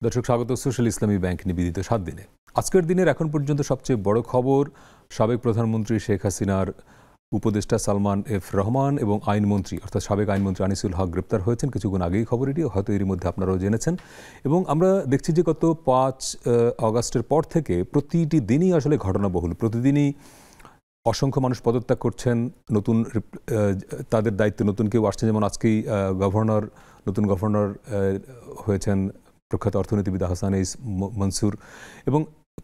দর্শক স্বাগত সোশ্যাল ইসলামী ব্যাংক নিবেদিত 7 দিনে। আজকের দিনের এখন পর্যন্ত সবচেয়ে বড় খবর, সাবেক প্রধানমন্ত্রী শেখ হাসিনার উপদেষ্টা সালমান এফ রহমান এবং আইনমন্ত্রী অর্থাৎ সাবেক আইনমন্ত্রী আনিসুল হক গ্রেপ্তার হয়েছেন। কিছুক্ষণ আগেই খবর, এটি হয়তো এর মধ্যে আপনারাও জেনেছেন। এবং আমরা দেখছি যে গত 5 আগস্টের পর থেকে প্রতিটি দিনই আসলে ঘটনাবহুল। প্রতিদিনই অসংখ্য মানুষ পদত্যাগ করছেন, নতুন তাদের দায়িত্বে নতুন কেউ আসছেন। যেমন আজকেই নতুন গভর্নর হয়েছেন প্রখ্যাত অর্থনীতিবিদ হাসান এইস মনসুর। এবং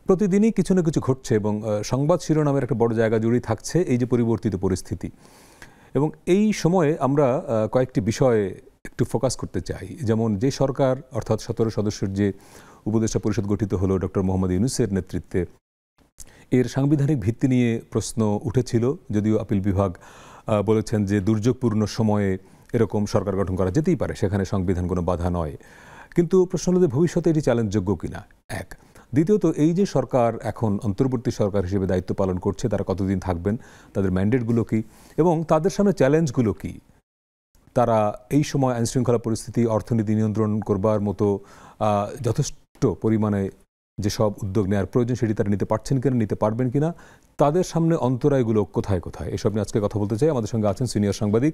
প্রতিদিনই কিছু না কিছু ঘটছে এবং সংবাদ শিরোনামের একটা বড় জায়গা জুড়েই থাকছে এই যে পরিবর্তিত পরিস্থিতি। এবং এই সময়ে আমরা কয়েকটি বিষয়ে একটু ফোকাস করতে চাই। যেমন যে সরকার অর্থাৎ 17 সদস্যের যে উপদেষ্টা পরিষদ গঠিত হলো ডক্টর মোহাম্মদ ইউনূসের নেতৃত্বে, এর সাংবিধানিক ভিত্তি নিয়ে প্রশ্ন উঠেছিল, যদিও আপিল বিভাগ বলেছেন যে দুর্যোগপূর্ণ সময়ে এরকম সরকার গঠন করা যেতেই পারে, সেখানে সংবিধান কোনো বাধা নয়। কিন্তু প্রশ্ন হলো যে ভবিষ্যতে এটি চ্যালেঞ্জযোগ্য কিনা, এক। দ্বিতীয়ত এই যে সরকার এখন অন্তর্বর্তী সরকার হিসেবে দায়িত্ব পালন করছে, তারা কতদিন থাকবেন, তাদের ম্যান্ডেটগুলো কী এবং তাদের সামনে চ্যালেঞ্জগুলো কী। তারা এই সময় আইনশৃঙ্খলা পরিস্থিতি, অর্থনীতি নিয়ন্ত্রণ করবার মতো যথেষ্ট পরিমাণে যেসব উদ্যোগ নেওয়ার প্রয়োজন সেটি তারা নিতে পারছেন কিনা, নিতে পারবেন কিনা, তাদের সামনে অন্তরায়গুলো কোথায় কোথায়, এসব নিয়ে আজকে কথা বলতে চাই। আমাদের সঙ্গে আছেন সিনিয়র সাংবাদিক,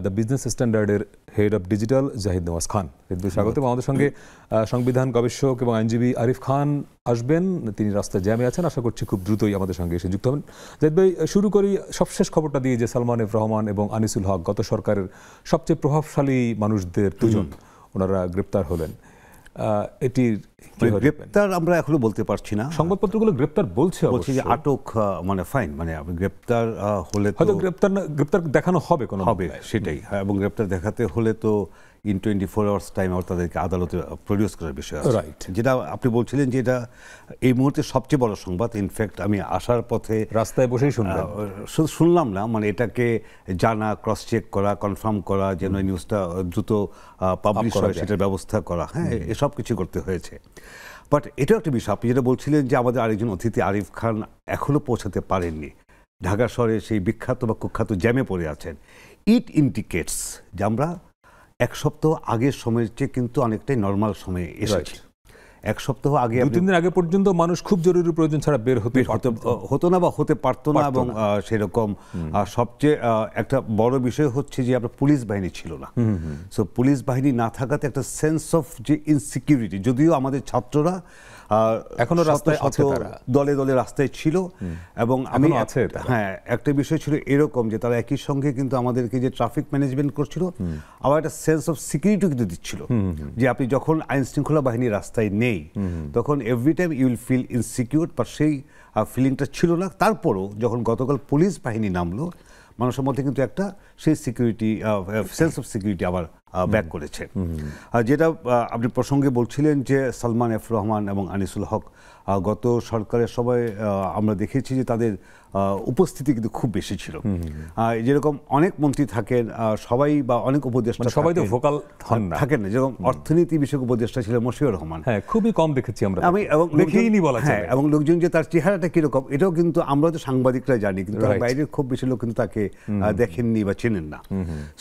দ্য বিজনেস স্ট্যান্ডার্ডের head of digital Zahid Nawaz Khan. স্বাগত। আমাদের সঙ্গে সংবিধান গবেষক এবং আইনজীবী আরিফ খান আসবেন, তিনি রাস্তায় জ্যামে আছেন, আশা করছি খুব দ্রুতই আমাদের সঙ্গে এসে যুক্ত হবেন। জাহিদ ভাই, শুরু করি সবশেষ খবরটা দিয়ে যে সালমান এফ রহমান এবং আনিসুল হক গত সরকারের সবচেয়ে প্রভাবশালী মানুষদের দুজন, ওনারা গ্রেপ্তার হলেন। এটির গ্রেপ্তার আমরা এখনো বলতে পারছি না, সংবাদপত্রগুলো গ্রেপ্তার বলছে যে আটক, মানে ফাইন, মানে গ্রেপ্তার হলে হয়তো গ্রেপ্তার দেখানো হবে, কোনো হবে সেটাই। এবং গ্রেপ্তার দেখাতে হলে তো ইন 24 আওয়ার্স টাইম তাদেরকে আদালতে প্রডিউস করার বিষয় আছে, রাইট? যেটা আপনি বলছিলেন যে এটা এই মুহূর্তে সবচেয়ে বড় সংবাদ। ইনফ্যাক্ট আমি আসার পথে রাস্তায় বসেই শুনলাম না, মানে এটাকে জানা, ক্রস চেক করা, কনফার্ম করা, যেন নিউজটা দ্রুত পাবলিশ হয় সেটার ব্যবস্থা করা, হ্যাঁ, এসব কিছু করতে হয়েছে। বাট এটাও একটা বিষয়, আপনি যেটা বলছিলেন যে আমাদের আরেকজন অতিথি আরিফ খান এখনও পৌঁছাতে পারেননি, ঢাকা শহরে সেই বিখ্যাত বা কুখ্যাত জ্যামে পড়ে আছেন। ইট ইন্ডিকেটস যে আমরা এক সপ্তাহ আগের সময়ের চেয়ে কিন্তু অনেকটাই নর্মাল সময়ে এসেছি। এক সপ্তাহ আগে, 2-3 দিন আগে পর্যন্ত মানুষ খুব জরুরি প্রয়োজন ছাড়া বের হতো না বা হতে পারতো না। এবং সেরকম সবচেয়ে একটা বড় বিষয় হচ্ছে যে আপনার পুলিশ বাহিনী ছিল না। সো পুলিশ বাহিনী না থাকাতে একটা সেন্স অফ যে ইনসিকিউরিটি, যদিও আমাদের ছাত্ররা এখনো রাস্তায় দলে দলে রাস্তায় ছিল। এবং আমি হ্যাঁ, একটা বিষয় ছিল এরকম যে তারা একই সঙ্গে কিন্তু আমাদেরকে যে ট্রাফিক ম্যানেজমেন্ট করছিল, আবার একটা সেন্স অফ সিকিউরিটি কিন্তু দিচ্ছিল, যে আপনি যখন আইন শৃঙ্খলা বাহিনী রাস্তায় নেই তখন every time you will feel insecure, বা সেই ফিলিংটা ছিল না। তারপরও যখন গতকাল পুলিশ বাহিনী নামলো, মানুষের মধ্যে কিন্তু একটা সেই সিকিউরিটি, সেন্স অফ সিকিউরিটি আবার ব্যাক করেছে। যেটা আপনি প্রসঙ্গে বলছিলেন যে সালমান এফ রহমান এবং আনিসুল হক, গত সরকারের সবাই আমরা দেখেছি যে তাদের উপস্থিতি কিন্তু খুব বেশি ছিল। যেরকম অনেক মন্ত্রী থাকেন, সবাই বা অনেক উপদেষ্টা সবাই তো ভোকাল থাকেন না, যেরকম অর্থনীতি বিষয়ক উপদেষ্টা ছিলেন মশিউর রহমান, হ্যাঁ, খুবই কম দেখেছি আমরা, এবং লোকজন যে তার চেহারাটা কিরকম এটাও কিন্তু আমরা তো সাংবাদিকরা জানি, কিন্তু বাইরের খুব বেশি লোক কিন্তু তাকে দেখেননি বা চেনেন না।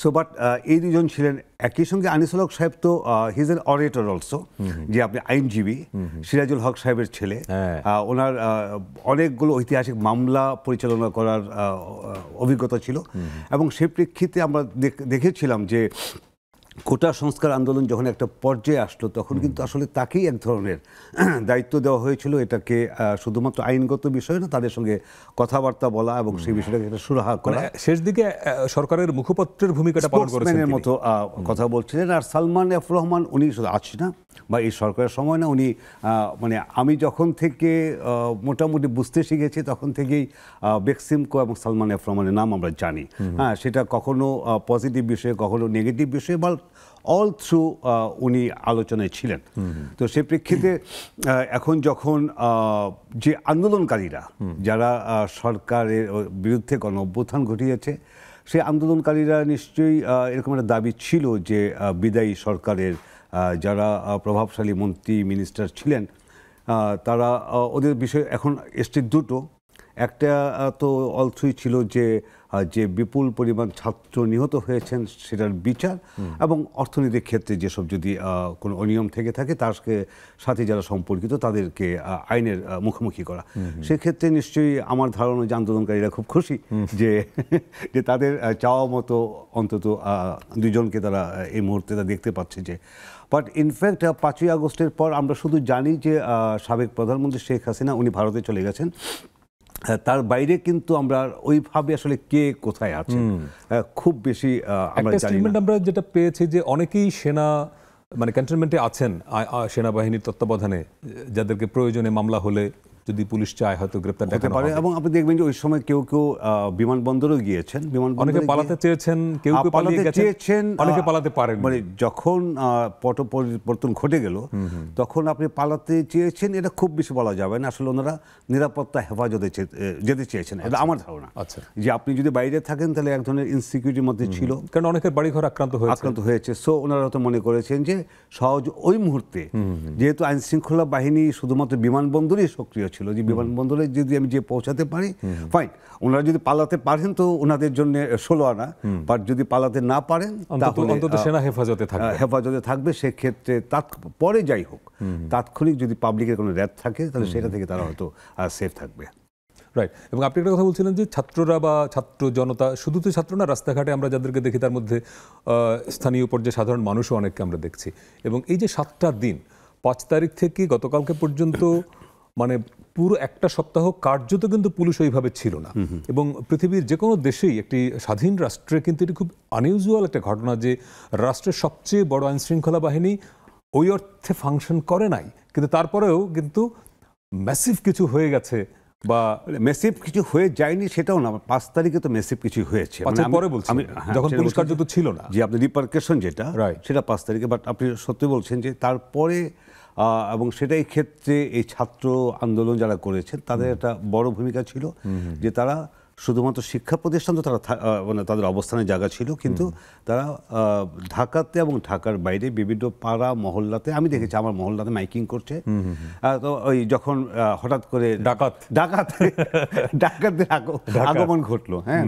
সো বাট এই দুজন ছিলেন। একই সঙ্গে আনিসুল হক সাহেব তো হি ইজ অ্যান অরেটর অলসো, যে আপনি আইনজীবী, সিরাজুল হক সাহেবের ছেলে। ওনার অনেকগুলো ঐতিহাসিক মামলা পরিচালনা করার অভিজ্ঞতা ছিল। এবং সেই প্রেক্ষিতে আমরা দেখেছিলাম যে কোটা সংস্কার আন্দোলন যখন একটা পর্যায়ে আসলো, তখন কিন্তু আসলে তাকেই এক ধরনের দায়িত্ব দেওয়া হয়েছিল, এটাকে শুধুমাত্র আইনগত বিষয় না, তাদের সঙ্গে কথাবার্তা বলা এবং সেই বিষয়টাকে একটা সুরাহা করা। শেষ দিকে সরকারের মুখপত্রের ভূমিকাটা পালন করেছেন মতো কথা বলছিলেন। আর সালমান এফ রহমান, উনি শুধু আছি না বা এই সরকারের সময় না, উনি মানে আমি যখন থেকে মোটামুটি বুঝতে শিখেছি তখন থেকেই বেক্সিমকো এবং সালমান এফ রহমানের নাম আমরা জানি। হ্যাঁ, সেটা কখনো পজিটিভ বিষয়ে, কখনো নেগেটিভ বিষয়ে, বা অল থ্রু উনি আলোচনায় ছিলেন। তো সেই প্রেক্ষিতে এখন যখন যে আন্দোলনকারীরা, যারা সরকারের বিরুদ্ধে গণ অভ্যুত্থান ঘটিয়েছে, সেই আন্দোলনকারীরা নিশ্চয়ই এরকম একটা দাবি ছিল যে বিদায়ী সরকারের যারা প্রভাবশালী মন্ত্রী মিনিস্টার ছিলেন, তারা ওদের বিষয়ে এখন এসছে দুটো। একটা তো অলথ্রই ছিল যে যে বিপুল পরিমাণ ছাত্র নিহত হয়েছেন সেটার বিচার, এবং অর্থনৈতিক ক্ষেত্রে যেসব যদি কোনো অনিয়ম থেকে থাকে তার সাথে যারা সম্পর্কিত তাদেরকে আইনের মুখোমুখি করা। সেক্ষেত্রে নিশ্চয়ই আমার ধারণা যে আন্দোলনকারীরা খুব খুশি যে যে তাদের চাওয়া মতো অন্তত দুজনকে তারা এই মুহূর্তে দেখতে পাচ্ছে। যে বাট ইনফ্যাক্ট 5ই আগস্টের পর আমরা শুধু জানি যে সাবেক প্রধানমন্ত্রী শেখ হাসিনা উনি ভারতে চলে গেছেন, তার বাইরে কিন্তু আমরা ওইভাবে আসলে কে কোথায় আছে খুব বেশি আমরা জানি না। আমরা যেটা পেয়েছি যে অনেকেই সেনা মানে ক্যান্টনমেন্টে আছেন সেনাবাহিনীর তত্ত্বাবধানে, যাদেরকে প্রয়োজনে মামলা হলে যদি পুলিশ চায় হয়তো গ্রেপ্তার দেখাতে পারে। এবং আপনি দেখবেন যে ওই সময় কেউ কেউ বিমানবন্দরেও গিয়েছেন, অনেকে পালাতে চেয়েছেন, কেউ কেউ পালিয়ে গেছেন, অনেকে পালাতে পারেন। মানে যখন পট পরিবর্তন ঘটে গেল তখন আপনি পালাতে চেয়েছেন, এটা খুব বেশি বলা যাবে না। আসলে ওনারা নিরাপত্তা হেফাজতে যেতে চেয়েছেন, এটা আমার ধারণা। আচ্ছা, যে আপনি যদি বাইরে থাকেন তাহলে এক ধরনের ইনসিকিউরিটির মধ্যে ছিল, কারণ অনেকের বাড়িঘর আক্রান্ত হয়েছে। সো ওনারা হয়তো মনে করেছেন যে সহজ ওই মুহূর্তে, যেহেতু আইন শৃঙ্খলা বাহিনী শুধুমাত্র বিমানবন্দরেই সক্রিয় ছিল, যে বিমানবন্দরে যদি আমি যে পৌঁছাতে পারি ফাইন, ওনারা যদি পালাতে পারেন তো ওনাদের জন্য 16 আনা, বাট যদি পালাতে না পারেন তাহলে অন্তত সেনা হেফাজতে থাকবে। সেক্ষেত্রে পরে যাই হোক তাৎক্ষণিক যদি পাবলিকের কোনো র্যাট থাকে তাহলে সেটা থেকে তারা হয়তো সেফ থাকবে। রাইট। এবং আপনি একটা কথা বলছিলেন যে ছাত্ররা বা ছাত্র জনতা, শুধু তো ছাত্র না, রাস্তাঘাটে আমরা যাদেরকে দেখি তার মধ্যে স্থানীয় পর্যায়ে সাধারণ মানুষও অনেককে আমরা দেখছি। এবং এই যে 7টা দিন, 5 তারিখ থেকে গতকালকে পর্যন্ত, মানে পুরো একটা সপ্তাহ কার্যত কিন্তু পুলিশ ওইভাবে ছিল না। এবং পৃথিবীর যে কোনো দেশেই একটি স্বাধীন রাষ্ট্রে কিন্তু এটি খুব আনইউজুয়াল একটা ঘটনা যে রাষ্ট্রের সবচেয়ে বড় আইন শৃঙ্খলা বাহিনী ওই অর্থে ফাংশন করে নাই, কিন্তু তারপরেও কিন্তু ম্যাসিভ কিছু হয়ে গেছে। বা মেসিভ কিছু হয়ে যায়নি সেটাও না, 5 তারিখে তো মেসিভ কিছু হয়েছে, পরে বলছি যখন পুলিশ কার্যত ছিল না, যে আপনি রিপারকেশন যেটা সেটা 5 তারিখে। বাট আপনি সত্যি বলছেন যে তারপরে, এবং সেটাই ক্ষেত্রে এই ছাত্র আন্দোলন যারা করেছেন তাদের একটা বড় ভূমিকা ছিল, যে তারা শুধুমাত্র শিক্ষা প্রতিষ্ঠান তো তারা মানে তাদের অবস্থানের জায়গা ছিল, কিন্তু তারা ঢাকাতে এবং ঢাকার বাইরে বিভিন্ন পাড়া মহল্লাতে, আমি দেখেছি আমার মহল্লাতে মাইকিং করছে। তো ওই যখন হঠাৎ করে ডাকাতদের আগমন ঘটলো, হ্যাঁ,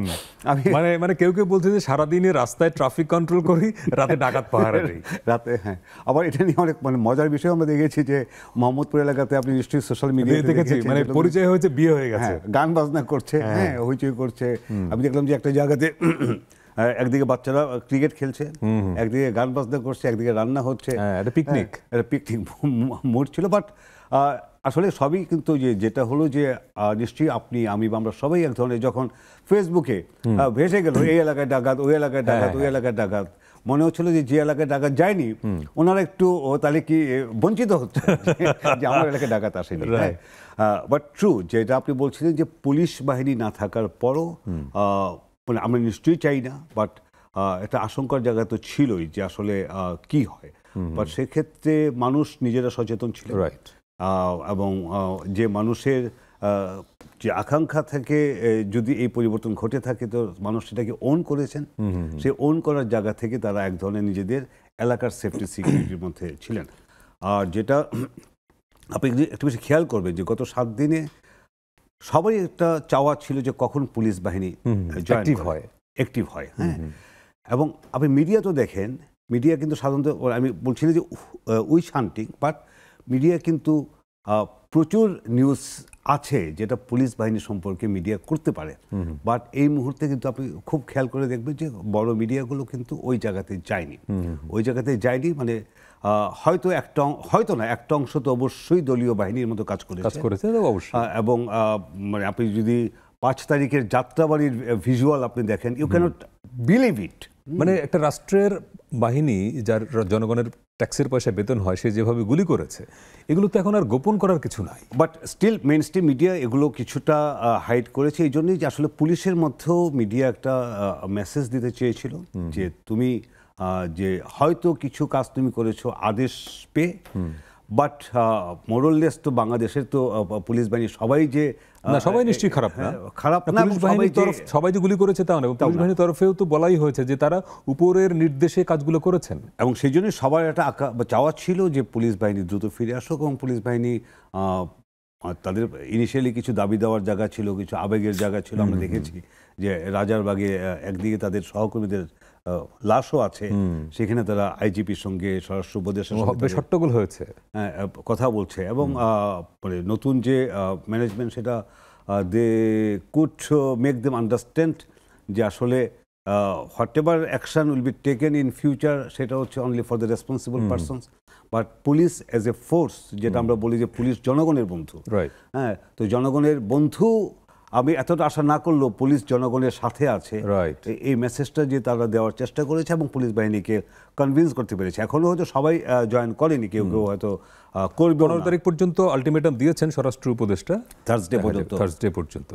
আমি মানে কেউ কেউ বলছে যে সারাদিনে রাস্তায় ট্রাফিক কন্ট্রোল করি, রাতে ডাকাত পাহারা দেই রাতে। হ্যাঁ, আবার এটা নিয়ে অনেক মানে মজার বিষয় আমরা দেখেছি যে মোহাম্মদপুর এলাকাতে আপনি নিশ্চয়ই সোশ্যাল মিডিয়াতে দেখেছেন, মানে পরিচয় হয়েছে, বিয়ে হয়ে গেছে, গান বাজনা করছে, হ্যাঁ, হইচই করছে। আমি দেখলাম যে একটা জায়গাতে একদিকে বাচ্চারা ক্রিকেট খেলছে, একদিকে গান বাজনা করছে, একদিকে রান্না হচ্ছে, পিকনিক মুড ছিল। বাট আসলে সবই কিন্তু যেটা হলো যে নিশ্চয়ই আপনি আমি বা আমরা সবাই এক ধরনের, যখন ফেসবুকে ভেসে গেল এই এলাকায় ডাকাত, ওই এলাকায় ডাকাত, ওই এলাকায় ডাকাত, মনে হচ্ছিল যে এলাকায় ডাকাত যায়নি ওনারা একটু তাহলে কি বঞ্চিত হচ্ছে যে আমার এলাকায় ডাকাত আসেনি। বাট ট্রু যেটা আপনি বলছিলেন যে পুলিশ বাহিনী না থাকার পরও, মানে আমরা নিশ্চয়ই চাই না, বাট একটা আশঙ্কার জায়গা তো ছিলই যে আসলে কি হয়। বাট সেক্ষেত্রে মানুষ নিজেরা সচেতন ছিল, রাইট। এবং যে মানুষের যে আকাঙ্ক্ষা থেকে যদি এই পরিবর্তন ঘটে থাকে তো মানুষ সেটাকে ওন করেছেন, সেই ওন করার জায়গা থেকে তারা এক ধরনের নিজেদের এলাকার সেফটি সিকিউরিটির মধ্যে ছিলেন। আর যেটা আপনি একটু বেশি খেয়াল করবেন যে গত 7 দিনে সবারই একটা চাওয়া ছিল যে কখন পুলিশ বাহিনী অ্যাক্টিভ হয়। হ্যাঁ, এবং আপনি মিডিয়া তো দেখেন, মিডিয়া কিন্তু সাধারণত, আমি বলছি না যে উইচ হান্টিং, বাট মিডিয়া কিন্তু প্রচুর নিউজ আছে যেটা পুলিশ বাহিনী সম্পর্কে মিডিয়া করতে পারে। বাট এই মুহূর্তে কিন্তু আপনি খুব খেয়াল করে দেখবেন যে বড় মিডিয়াগুলো কিন্তু ওই জায়গাতে যায়নি। মানে হয়তো একটা অংশ তো অবশ্যই দলীয় বাহিনীর মতো কাজ করেছে এবং মানে আপনি যদি 5 তারিখের যাত্রাবাড়ির ভিজুয়াল আপনি দেখেন, ইউ ক্যানট বিলিভ ইট। মানে একটা রাষ্ট্রের বাহিনী যার জনগণের ট্যাক্সের পয়সা বেতন হয়, সে যেভাবে গুলি করেছে, এগুলো তো এখন আর গোপন করার কিছু নাই। But still mainstream media এগুলো কিছুটা হাইড করেছে। এই জন্যই যে আসলে পুলিশের মধ্যেও মিডিয়া একটা মেসেজ দিতে চেয়েছিল যে তুমি যে হয়তো কিছু কাজ তুমি করেছো আদেশ পেয়ে, বাট মোরললেস তো বাংলাদেশের তো পুলিশ বাহিনী সবাই যে সবাই নিশ্চয়ই খারাপ না, সবাই যে গুলি করেছে তা না। পুলিশ বাহিনীর তরফেও তো বলাই হয়েছে যে তারা উপরের নির্দেশে কাজগুলো করেছেন, এবং সেই জন্য সবার একটা চাওয়া ছিল যে পুলিশ বাহিনী দ্রুত ফিরে আসুক এবং পুলিশ বাহিনী তাদের ইনিশিয়ালি কিছু দাবি দেওয়ার জায়গা ছিল, কিছু আবেগের জায়গা ছিল। আমরা দেখেছি যে রাজারবাগে একদিকে তাদের সহকর্মীদের লাশও আছে, সেখানে তারা আইজিপির সঙ্গে স্বরাষ্ট্র উপদেষ্টার সঙ্গে হট্টগোল হয়েছে, কথা বলছে। এবং মানে নতুন যে ম্যানেজমেন্ট, সেটা they could make them understand যে আসলে whatever action will be taken in future, সেটা হচ্ছে only for the responsible persons. But police as a force, যেটা আমরা বলি যে পুলিশ জনগণের বন্ধু, হ্যাঁ, তো জনগণের বন্ধু আমি এতটা আশা না করলেও পুলিশ জনগণের সাথে আছে, এই মেসেজটা যে তারা দেওয়ার চেষ্টা করেছে এবং পুলিশ বাহিনীকে কনভিন্স করতে পেরেছে। এখনো হয়তো সবাই জয়েন করেনি, কেউ কেউ হয়তো করবে। 15 তারিখ পর্যন্ত আলটিমেটাম দিয়েছেন স্বরাষ্ট্র উপদেষ্টা, থার্সডে পর্যন্ত,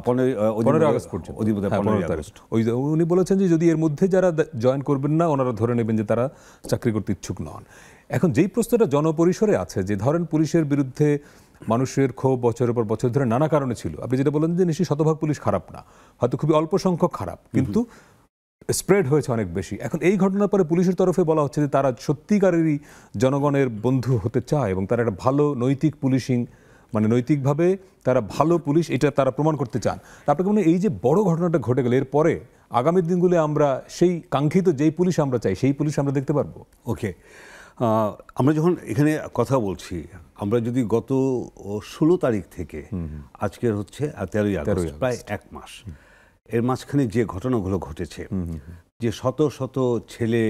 15 আগস্ট পর্যন্ত। উনি বলেছেন যে যদি এর মধ্যে যারা জয়েন করবেন না, ওনারা ধরে নেবেন যে তারা চাকরি করতে ইচ্ছুক নন। এখন যেই প্রশ্নটা জনপরিসরে আছে, যে ধরেন পুলিশের বিরুদ্ধে মানুষের ক্ষোভ বছরের পর বছর ধরে নানা কারণে ছিল, আপনি যেটা বলেন যে নিশ্চয়ই শতভাগ পুলিশ খারাপ না, হয়তো খুবই অল্প সংখ্যক খারাপ, কিন্তু স্প্রেড হয়েছে অনেক বেশি। এখন এই ঘটনার পরে পুলিশের তরফে বলা হচ্ছে যে তারা সত্যিকারেরই জনগণের বন্ধু হতে চায় এবং তারা একটা ভালো নৈতিক পুলিশিং, মানে নৈতিকভাবে তারা ভালো পুলিশ, এটা তারা প্রমাণ করতে চান। আপনাকে মনে এই যে বড় ঘটনাটা ঘটে গেল, এরপরে আগামী দিনগুলো আমরা সেই কাঙ্ক্ষিত যেই পুলিশ আমরা চাই, সেই পুলিশ আমরা দেখতে পারবো? ওকে, আমরা যখন এখানে কথা বলছি, আমরা যদি গত 16 তারিখ থেকে আজকের হচ্ছে 13ই আগস্ট, প্রায় 1 মাস, এর মাঝখানে যে ঘটনাগুলো ঘটেছে, যে শত শত ছেলে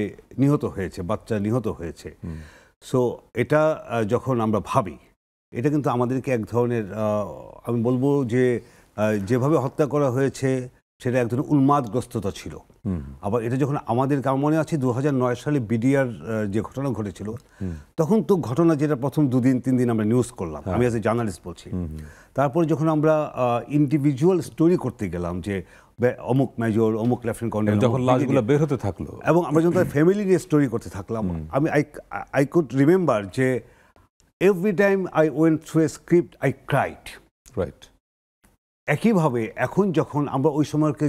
নিহত হয়েছে, বাচ্চা নিহত হয়েছে, সো এটা যখন আমরা ভাবি, এটা কিন্তু আমাদেরকে এক ধরনের, আমি বলবো যে যেভাবে হত্যা করা হয়েছে সেটা এক ধরনের উন্মাদগ্রস্ততা ছিল। আবার এটা যখন আমাদেরকে, আমার মনে আছে 2009 সালে বিডিআর যে ঘটনা ঘটেছিল, তখন তো ঘটনা যেটা প্রথম 2-3 দিন আমরা নিউজ করলাম, আমি অ্যাজ এ জার্নালিস্ট বলছি। তারপর যখন আমরা ইন্ডিভিজুয়াল স্টোরি করতে গেলাম যে অমুক মেজর, অমুক লেফটেন্যান্ট কর্নেল, যখন লাশগুলো বের হতে থাকলো, এবং আমরা যখন তার ফ্যামিলি নিয়ে স্টোরি করতে থাকলাম, আমি আই কুড রিমেম্বার যে every time I went through a script I cried. Right. একইভাবে এখন যখন আমরা ওই সময়কে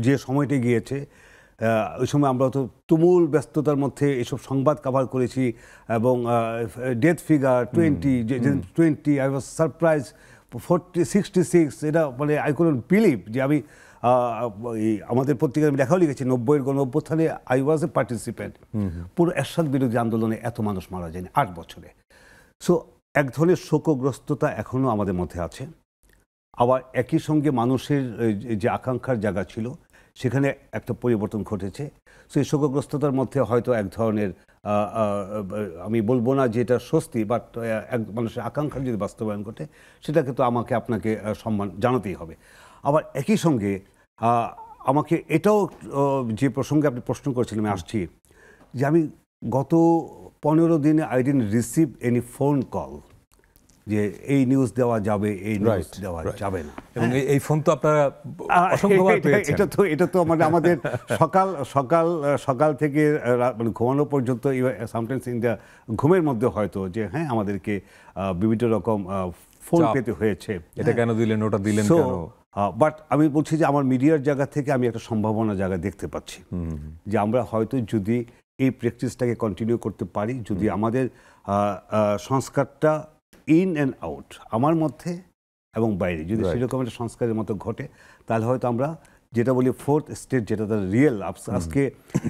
যে সময়টা গিয়েছে, ওই সময় আমরা তো তুমুল ব্যস্ততার মধ্যে এসব সংবাদ কভার করেছি, এবং death figure 20 I was surprise, 66, এটা মানে আই কুডন্ট বিলিভ যে আমি আমাদের পত্রিকায় আমি লেখাও লিখেছি, 90-এর গণ-অভ্যুত্থানে আই ওয়াজ এ পার্টিসিপেন্ট। পুরো এরশাদ বিরোধী আন্দোলনে এত মানুষ মারা যায়নি 8 বছরে। সো এক ধরনের শোকগ্রস্ততা এখনও আমাদের মধ্যে আছে। আবার একই সঙ্গে মানুষের যে আকাঙ্ক্ষার জায়গা ছিল, সেখানে একটা পরিবর্তন ঘটেছে। সো এই শোকগ্রস্ততার মধ্যে হয়তো এক ধরনের, আমি বলবো না যে এটা স্বস্তি, বাট এক মানুষের আকাঙ্ক্ষা যদি বাস্তবায়ন ঘটে, সেটাকে তো আমাকে আপনাকে সম্মান জানাতেই হবে। আবার একই সঙ্গে আমাকে এটাও, যে প্রসঙ্গে আপনি প্রশ্ন করেছিলেন, আমি আসছি, যে আমি গত 15 দিনে I didn't receive any phone call যে এই নিউজ দেওয়া যাবে, এই নিউজ দেওয়া যাবে না। এবং এই ফোন তো আপনারা অসংখ্যবার পেয়েছেন। এটা তো মানে আমাদের সকাল থেকে মানে ঘুমানো পর্যন্ত, সামটাইমস ইন দ্য ঘুমের মধ্যে হয়তো যে হ্যাঁ আমাদেরকে বিভিন্ন রকম ফোন পেতে হয়েছে, এটা কেন দিলেন, ওটা দিলেন কেন। বাট আমি বলছি যে আমার মিডিয়ার জায়গা থেকে আমি একটা সম্ভাবনা জায়গা দেখতে পাচ্ছি, যে আমরা হয়তো যদি এই প্র্যাকটিসটাকে কন্টিনিউ করতে পারি, যদি আমাদের সংস্কারটা ইন অ্যান্ড আউট, আমার মধ্যে এবং বাইরে, যদি সেরকম একটা সংস্কারের মতো ঘটে, তাহলে হয়তো আমরা যেটা বলি ফোর্থ স্টেট, যেটা তার রিয়েল, আজকে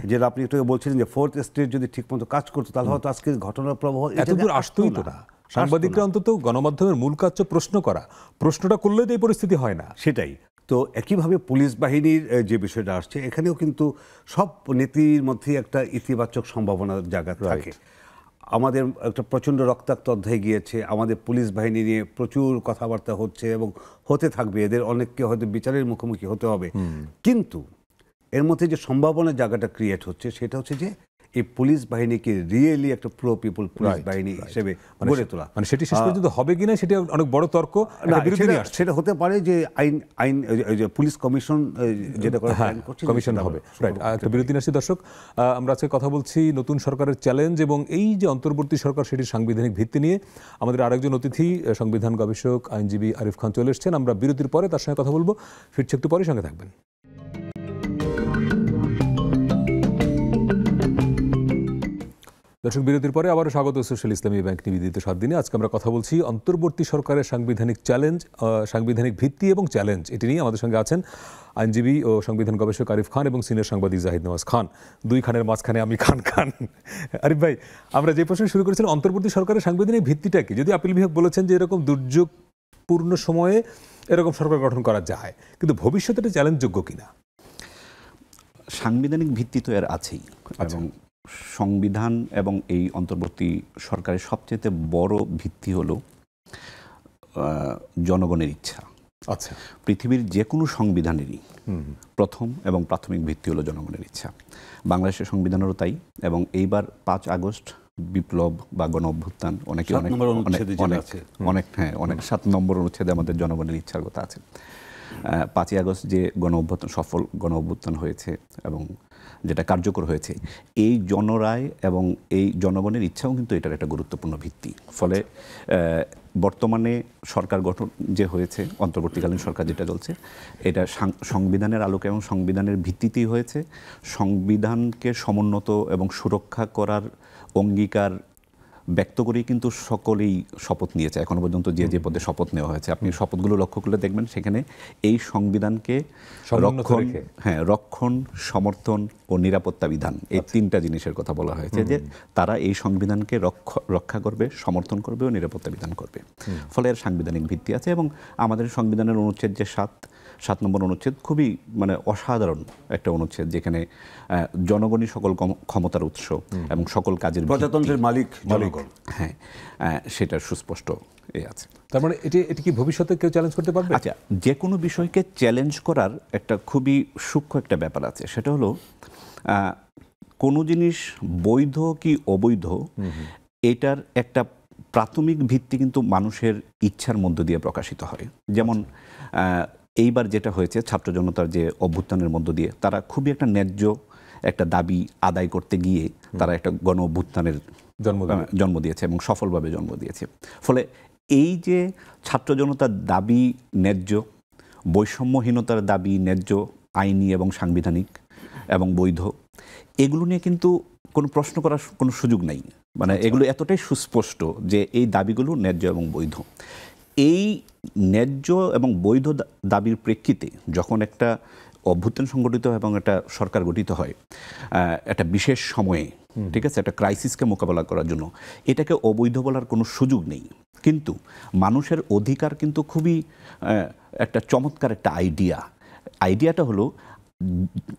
যেটা আপনি একটু বলছিলেন যে ফোর্থ স্টেট যদি ঠিকমতো কাজ করতো, তাহলে হয়তো আজকে ঘটনার প্রবাহ এতদূর আসতোই তো না। সাংবাদিকরা অন্তত গণমাধ্যমের মূল কাজ প্রশ্ন করা, প্রশ্নটা করলে তো এই পরিস্থিতি হয় না। সেটাই তো। একইভাবে পুলিশ বাহিনীর যে বিষয়টা আসছে, এখানেও কিন্তু সব নীতির মধ্যে একটা ইতিবাচক সম্ভাবনার জায়গা থাকে। আমাদের একটা প্রচণ্ড রক্তাক্ত অধ্যায় গিয়েছে, আমাদের পুলিশ বাহিনী নিয়ে প্রচুর কথাবার্তা হচ্ছে এবং হতে থাকবে, এদের অনেককে হয়তো বিচারের মুখোমুখি হতে হবে, কিন্তু এর মধ্যে যে সম্ভাবনার জায়গাটা ক্রিয়েট হচ্ছে, সেটা হচ্ছে যে এই পুলিশ বাহিনীকে রিয়েলি একটা প্রো পিপল পুলিশ বাহিনী হিসেবে গড়ে তোলা। মানে সেটি শেষ পর্যন্ত হবে কিনা সেটা অনেক বড় তর্ক। সেটা হতে পারে যে আইন পুলিশ কমিশন যেটা কমিশন হবে। রাইট, একটা বিরতি আসছে দর্শক। আমরা আজকে কথা বলছি নতুন সরকারের চ্যালেঞ্জ এবং এই যে অন্তর্বর্তী সরকার, সেটির সাংবিধানিক ভিত্তি নিয়ে। আমাদের আরেকজন অতিথি সংবিধান গবেষক আইনজীবী আরিফ খান চলে এসেছেন। আমরা বিরতির পরে তার সঙ্গে কথা বলবো, ফিরছে একটু পরে, সঙ্গে থাকবেন। দর্শক, বিরতির পরে আবারও স্বাগত সোশ্যাল ইসলামী ব্যাংক নিবেদিত 7 দিনে। আজকে আমরা কথা বলছি অন্তর্বর্তী সরকারের সাংবিধানিক চ্যালেঞ্জ, সাংবিধানিক ভিত্তি এবং চ্যালেঞ্জ, এটি নিয়ে আমাদের সঙ্গে আছেন আইনজীবী ও সংবিধান গবেষক আরিফ খান এবং সিনিয়র সাংবাদিক জাহিদ নওয়াজ খান। দুই খানের মাঝখানে আমি খান। আরিফ ভাই, আমরা যে প্রশ্ন শুরু করেছিলাম, অন্তর্বর্তী সরকারের সাংবিধানিক ভিত্তিটা কি? যদি আপিল বিভাগ বলেছেন যে এরকম দুর্যোগপূর্ণ সময়ে এরকম সরকার গঠন করা যায়, কিন্তু ভবিষ্যতে এটা চ্যালেঞ্জযোগ্য কিনা? সাংবিধানিক ভিত্তি তো এর আছেই, এবং সংবিধান এবং এই অন্তর্বর্তী সরকারের সবচেয়ে বড় ভিত্তি হলো জনগণের ইচ্ছা। আচ্ছা, পৃথিবীর যে কোনো সংবিধানেরই প্রথম এবং প্রাথমিক ভিত্তি হলো জনগণের ইচ্ছা। বাংলাদেশের সংবিধানেরও তাই, এবং এইবার 5 আগস্ট বিপ্লব বা গণ অভ্যুত্থান অনেক 7 নম্বর অনুচ্ছেদে আমাদের জনগণের ইচ্ছার কথা আছে। 5ই আগস্ট যে সফল গণ অভ্যুত্থান হয়েছে এবং যেটা কার্যকর হয়েছে, এই জনরায় এবং এই জনগণের ইচ্ছাও কিন্তু এটার একটা গুরুত্বপূর্ণ ভিত্তি। ফলে বর্তমানে সরকার গঠন যে হয়েছে, অন্তর্বর্তীকালীন সরকার যেটা চলছে, এটা সংবিধানের আলোকে এবং সংবিধানের ভিত্তিতেই হয়েছে। সংবিধানকে সমুন্নত এবং সুরক্ষা করার অঙ্গীকার ব্যক্ত করেই কিন্তু সকলেই শপথ নিয়েছে এখনো পর্যন্ত, যে পদে শপথ নেওয়া হয়েছে। আপনি শপথগুলো লক্ষ্য করলে দেখবেন সেখানে এই সংবিধানকে রক্ষণ, সমর্থন ও নিরাপত্তা বিধান, এই 3টা জিনিসের কথা বলা হয়েছে, যে তারা এই সংবিধানকে রক্ষা করবে, সমর্থন করবে ও নিরাপত্তা বিধান করবে। ফলে এর সাংবিধানিক ভিত্তি আছে। এবং আমাদের সংবিধানের অনুচ্ছেদ যে 7 নম্বর অনুচ্ছেদ, খুবই অসাধারণ একটা অনুচ্ছেদ, যেখানে জনগণই সকল ক্ষমতার উৎস এবং সকল কাজের প্রজাতন্ত্রের মালিক জনগণ, সেটার সুস্পষ্ট আছে। তার মানে এটি কি ভবিষ্যতে কেউ চ্যালেঞ্জ করতে পারবে? আচ্ছা, যে কোনো বিষয়কে চ্যালেঞ্জ করার একটা খুবই সূক্ষ্ম একটা ব্যাপার আছে, সেটা হলো কোনো জিনিস বৈধ কি অবৈধ, এটার একটা প্রাথমিক ভিত্তি কিন্তু মানুষের ইচ্ছার মধ্য দিয়ে প্রকাশিত হয়। যেমন এইবার যেটা হয়েছে, ছাত্র জনতার যে অভ্যুত্থানের মধ্য দিয়ে তারা খুবই একটা ন্যায্য একটা দাবি আদায় করতে গিয়ে তারা একটা গণ অভ্যুত্থানের জন্ম দিয়েছে এবং সফলভাবে জন্ম দিয়েছে। ফলে এই যে ছাত্র জনতার দাবি ন্যায্য, বৈষম্যহীনতার দাবি ন্যায্য, আইনি এবং সাংবিধানিক এবং বৈধ, এগুলো নিয়ে কিন্তু কোনো প্রশ্ন করার কোনো সুযোগ নাই। মানে এগুলো এতটাই সুস্পষ্ট যে এই দাবিগুলো ন্যায্য এবং বৈধ। এই ন্যায্য এবং বৈধ দাবির প্রেক্ষিতে যখন একটা অভ্যুত্থান সংগঠিত এবং একটা সরকার গঠিত হয় একটা বিশেষ সময়ে, ঠিক আছে, একটা ক্রাইসিসকে মোকাবেলা করার জন্য, এটাকে অবৈধ বলার কোনো সুযোগ নেই। কিন্তু মানুষের অধিকার কিন্তু খুবই একটা চমৎকার একটা আইডিয়াটা হলো,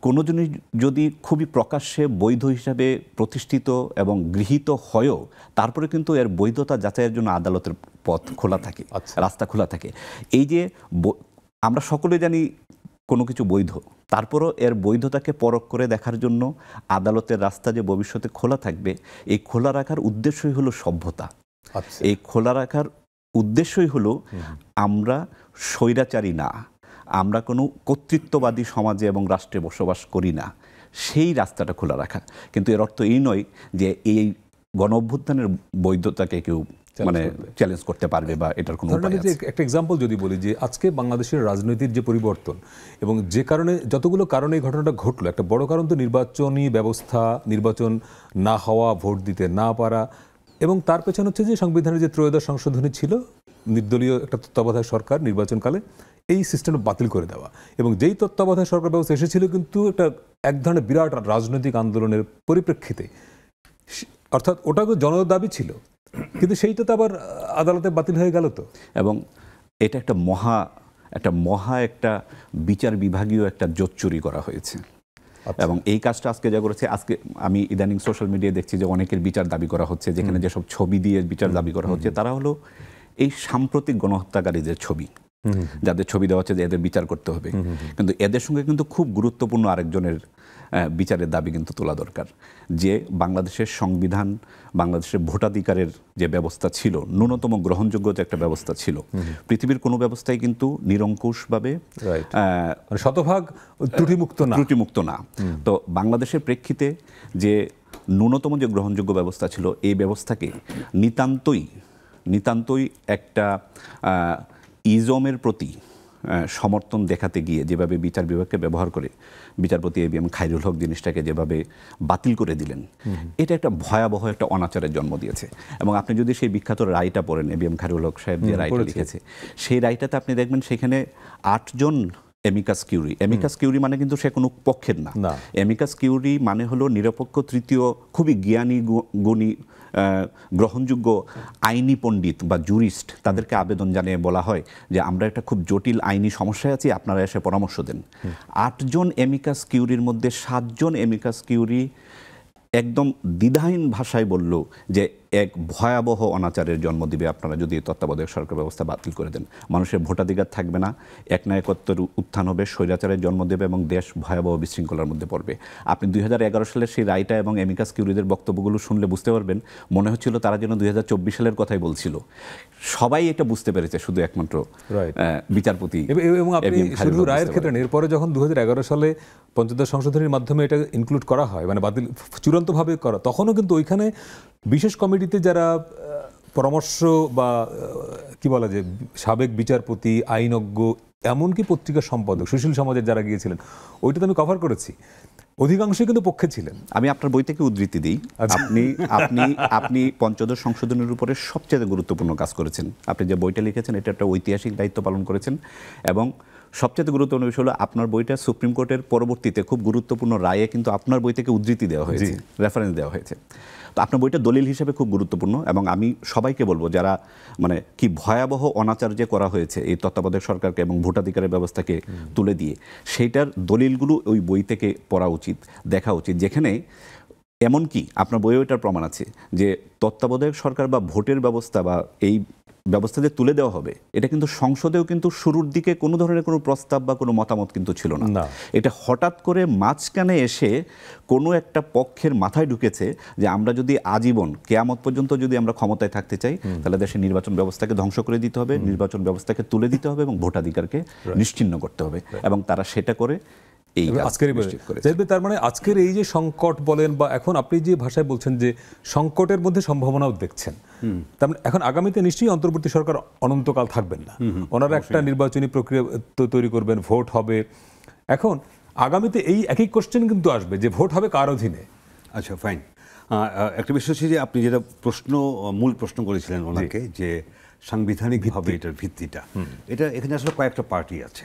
কোনো জিনিস যদি খুবই প্রকাশ্যে বৈধ হিসাবে প্রতিষ্ঠিত এবং গৃহীত হয়ও, তারপরে কিন্তু এর বৈধতা যাচাইয়ের জন্য আদালতের পথ খোলা থাকে, রাস্তা খোলা থাকে। এই যে আমরা সকলে জানি কোনো কিছু বৈধ, তারপরও এর বৈধতাকে পরখ করে দেখার জন্য আদালতের রাস্তা যে ভবিষ্যতে খোলা থাকবে, এই খোলা রাখার উদ্দেশ্যই হলো সভ্যতা। এই খোলা রাখার উদ্দেশ্যই হলো আমরা স্বৈরাচারী না, আমরা কোনো কর্তৃত্ববাদী সমাজে এবং রাষ্ট্রে বসবাস করি না, সেই রাস্তাটা খোলা রাখা। কিন্তু এর অর্থ এই নয় যে এই গণ অভ্যুত্থানের বৈধতাকে কেউ চ্যালেঞ্জ করতে পারবে বা এটার কোনো উপায় আছে। একটা এক্সাম্পল যদি বলি, যে আজকে বাংলাদেশের রাজনৈতিক যে পরিবর্তন এবং যে কারণে যতগুলো কারণে এই ঘটনাটা ঘটলো, একটা বড় কারণ তো নির্বাচনী ব্যবস্থা, নির্বাচন না হওয়া, ভোট দিতে না পারা, এবং তার পেছনে হচ্ছে যে সংবিধানের যে ত্রয়োদশ সংশোধনী ছিল, নির্দলীয় একটা তত্ত্বাবধায়ক সরকার নির্বাচনকালে এই সিস্টেমটা বাতিল করে দেওয়া, এবং যেই তত্ত্বাবধায়ক সরকার ব্যবস্থা এসেছিল কিন্তু এক ধরনের বিরাট রাজনৈতিক আন্দোলনের পরিপ্রেক্ষিতে, অর্থাৎ ওটা তো জনদাবি ছিল, কিন্তু সেইটা তো আবার আদালতে বাতিল হয়ে গেল। তো এবং এটা একটা মহা একটা বিচার বিভাগীয় একটা জোচ্চুরি করা হয়েছে। এবং এই কাজটা আজকে যা করেছে, আজকে আমি ইদানিং সোশ্যাল মিডিয়ায় দেখছি যে অনেকের বিচার দাবি করা হচ্ছে, যেখানে যেসব ছবি দিয়ে বিচার দাবি করা হচ্ছে, তারা হলো এই সাম্প্রতিক গণহত্যাকারীদের ছবি, যাদের ছবি দেওয়া হচ্ছে যে এদের বিচার করতে হবে। কিন্তু এদের সঙ্গে কিন্তু খুব গুরুত্বপূর্ণ আরেকজনের বিচারের দাবি কিন্তু তোলা দরকার, যে বাংলাদেশের সংবিধান, বাংলাদেশের ভোটাধিকারের যে ব্যবস্থা ছিল, ন্যূনতম গ্রহণযোগ্য যে একটা ব্যবস্থা ছিল, পৃথিবীর কোনো ব্যবস্থাই কিন্তু নিরঙ্কুশভাবে শতভাগ ত্রুটিমুক্ত না। তো বাংলাদেশের প্রেক্ষিতে যে ন্যূনতম যে গ্রহণযোগ্য ব্যবস্থা ছিল, এই ব্যবস্থাকে নিতান্তই একটা ইজমের প্রতি সমর্থন দেখাতে গিয়ে যেভাবে বিচার বিভাগকে ব্যবহার করে বিচারপতি এবিএম খায়রুল হক জিনিসটাকে যেভাবে বাতিল করে দিলেন, এটা একটা ভয়াবহ একটা অনাচারের জন্ম দিয়েছে। এবং আপনি যদি সেই বিখ্যাত রায়টা পড়েন, এবিএম খায়রুল হক সাহেব যে রায়টা লিখেছে, সেই রায়টাতে আপনি দেখবেন সেখানে 8 জন এমিকাস কিউরি, এমিকাস কিউরি মানে কিন্তু সে কোনো পক্ষের না। এমিকাস কিউরি মানে হলো নিরপেক্ষ তৃতীয়, খুবই জ্ঞানী গুণী গ্রহণযোগ্য আইনি পণ্ডিত বা জুরিস্ট, তাদেরকে আবেদন জানিয়ে বলা হয় যে আমরা একটা খুব জটিল আইনি সমস্যায় আছি, আপনারা এসে পরামর্শ দেন। 8 জন এমিকাস কিউরির মধ্যে 7 জন এমিকাস কিউরি একদম দ্বিধাহীন ভাষায় বলল যে এক ভয়াবহ অনাচারের জন্ম দিবে আপনারা যদি তত্ত্বাবধায়ক সরকার ব্যবস্থা বাতিল করে দেন। মানুষের ভোটাধিকার থাকবে না, একনায়কত্বের উত্থান হবে, স্বৈরাচারের জন্ম দেবে এবং দেশ ভয়াবহ বিশৃঙ্খলার মধ্যে পড়বে। আপনি 2011 সালের সেই রায়টা এবং এমিকাস কিউরিদের বক্তব্যগুলো শুনলে বুঝতে পারবেন, মনে হচ্ছিল তারা যেন 2024 সালের কথাই বলছিল। সবাই এটা বুঝতে পেরেছে, শুধু একমাত্র বিচারপতি। এবং আপনি শুধু রায়ের ক্ষেত্রে এরপরে যখন 2011 সালে পঞ্চদশ সংশোধনীর মাধ্যমে এটা ইনক্লুড করা হয়, মানে বাতিল চূড়ান্তভাবে করা, তখনও কিন্তু ওইখানে বিশেষ কমিটিতে যারা পরামর্শ বা কি বলা যায় সাবেক বিচারপতি, আইনজ্ঞ, এমনকি পত্রিকার সম্পাদক, সুশীল সমাজের যারা গিয়েছিলেন, ওইটাতে আমি কভার করেছি, অধিকাংশই কিন্তু পক্ষে ছিলেন। আমি আপনার বই থেকে উদ্ধৃতি দিই। আপনি পঞ্চদশ সংশোধনের উপরে সবচেয়ে গুরুত্বপূর্ণ কাজ করেছেন। আপনি যে বইটা লিখেছেন এটা একটা ঐতিহাসিক দায়িত্ব পালন করেছেন, এবং সবচেয়ে গুরুত্বপূর্ণ বিষয় হলো আপনার বইটা সুপ্রিম কোর্টের পরবর্তীতে খুব গুরুত্বপূর্ণ রায়ে কিন্তু আপনার বই থেকে উদ্ধৃতি দেওয়া হয়েছে, রেফারেন্স দেওয়া হয়েছে। তো আপনার বইটা দলিল হিসেবে খুব গুরুত্বপূর্ণ, এবং আমি সবাইকে বলবো যারা মানে কি ভয়াবহ অনাচার যে করা হয়েছে এই তত্ত্বাবধায়ক সরকারকে এবং ভোটাধিকারের ব্যবস্থাকে তুলে দিয়ে, সেইটার দলিলগুলো ওই বই থেকে পড়া উচিত, দেখা উচিত, যেখানে এমনকি আপনার বইয়ে ওইটার প্রমাণ আছে যে তত্ত্বাবধায়ক সরকার বা ভোটের ব্যবস্থা বা এই ব্যবস্থা যে তুলে দেওয়া হবে, এটা কিন্তু সংসদেও কিন্তু শুরুর দিকে কোনো ধরনের কোনো প্রস্তাব বা কোনো মতামত কিন্তু ছিল না। এটা হঠাৎ করে মাঝখানে এসে কোনো একটা পক্ষের মাথায় ঢুকেছে যে আমরা যদি আজীবন কেয়ামত পর্যন্ত যদি আমরা ক্ষমতায় থাকতে চাই, তাহলে দেশের নির্বাচন ব্যবস্থাকে ধ্বংস করে দিতে হবে, নির্বাচন ব্যবস্থাকে তুলে দিতে হবে এবং ভোটাধিকারকে নিশ্চিহ্ন করতে হবে, এবং তারা সেটা করে। তার মানে আজকের এই যে সংকট বলেন, বা এখন আপনি যে ভাষায় বলছেন যে সংকটের মধ্যে সম্ভাবনাও দেখছেন, তার মানে এখন আগামীতে নিশ্চয়ই অন্তর্বর্তী সরকার অনন্তকাল থাকবেন না, ওনারা একটা নির্বাচনী প্রক্রিয়া তৈরি করবেন, ভোট হবে। এখন আগামীতে এই একই কোশ্চেন কিন্তু আসবে যে ভোট হবে কার অধীনে। আচ্ছা, ফাইন। একটা বিষয় হচ্ছে যে আপনি যেটা মূল প্রশ্ন করেছিলেন ওনাকে, যে সাংবিধানিকভাবে এটার ভিত্তিটা, এটা এখানে আসলে কয়েকটা পার্টি আছে।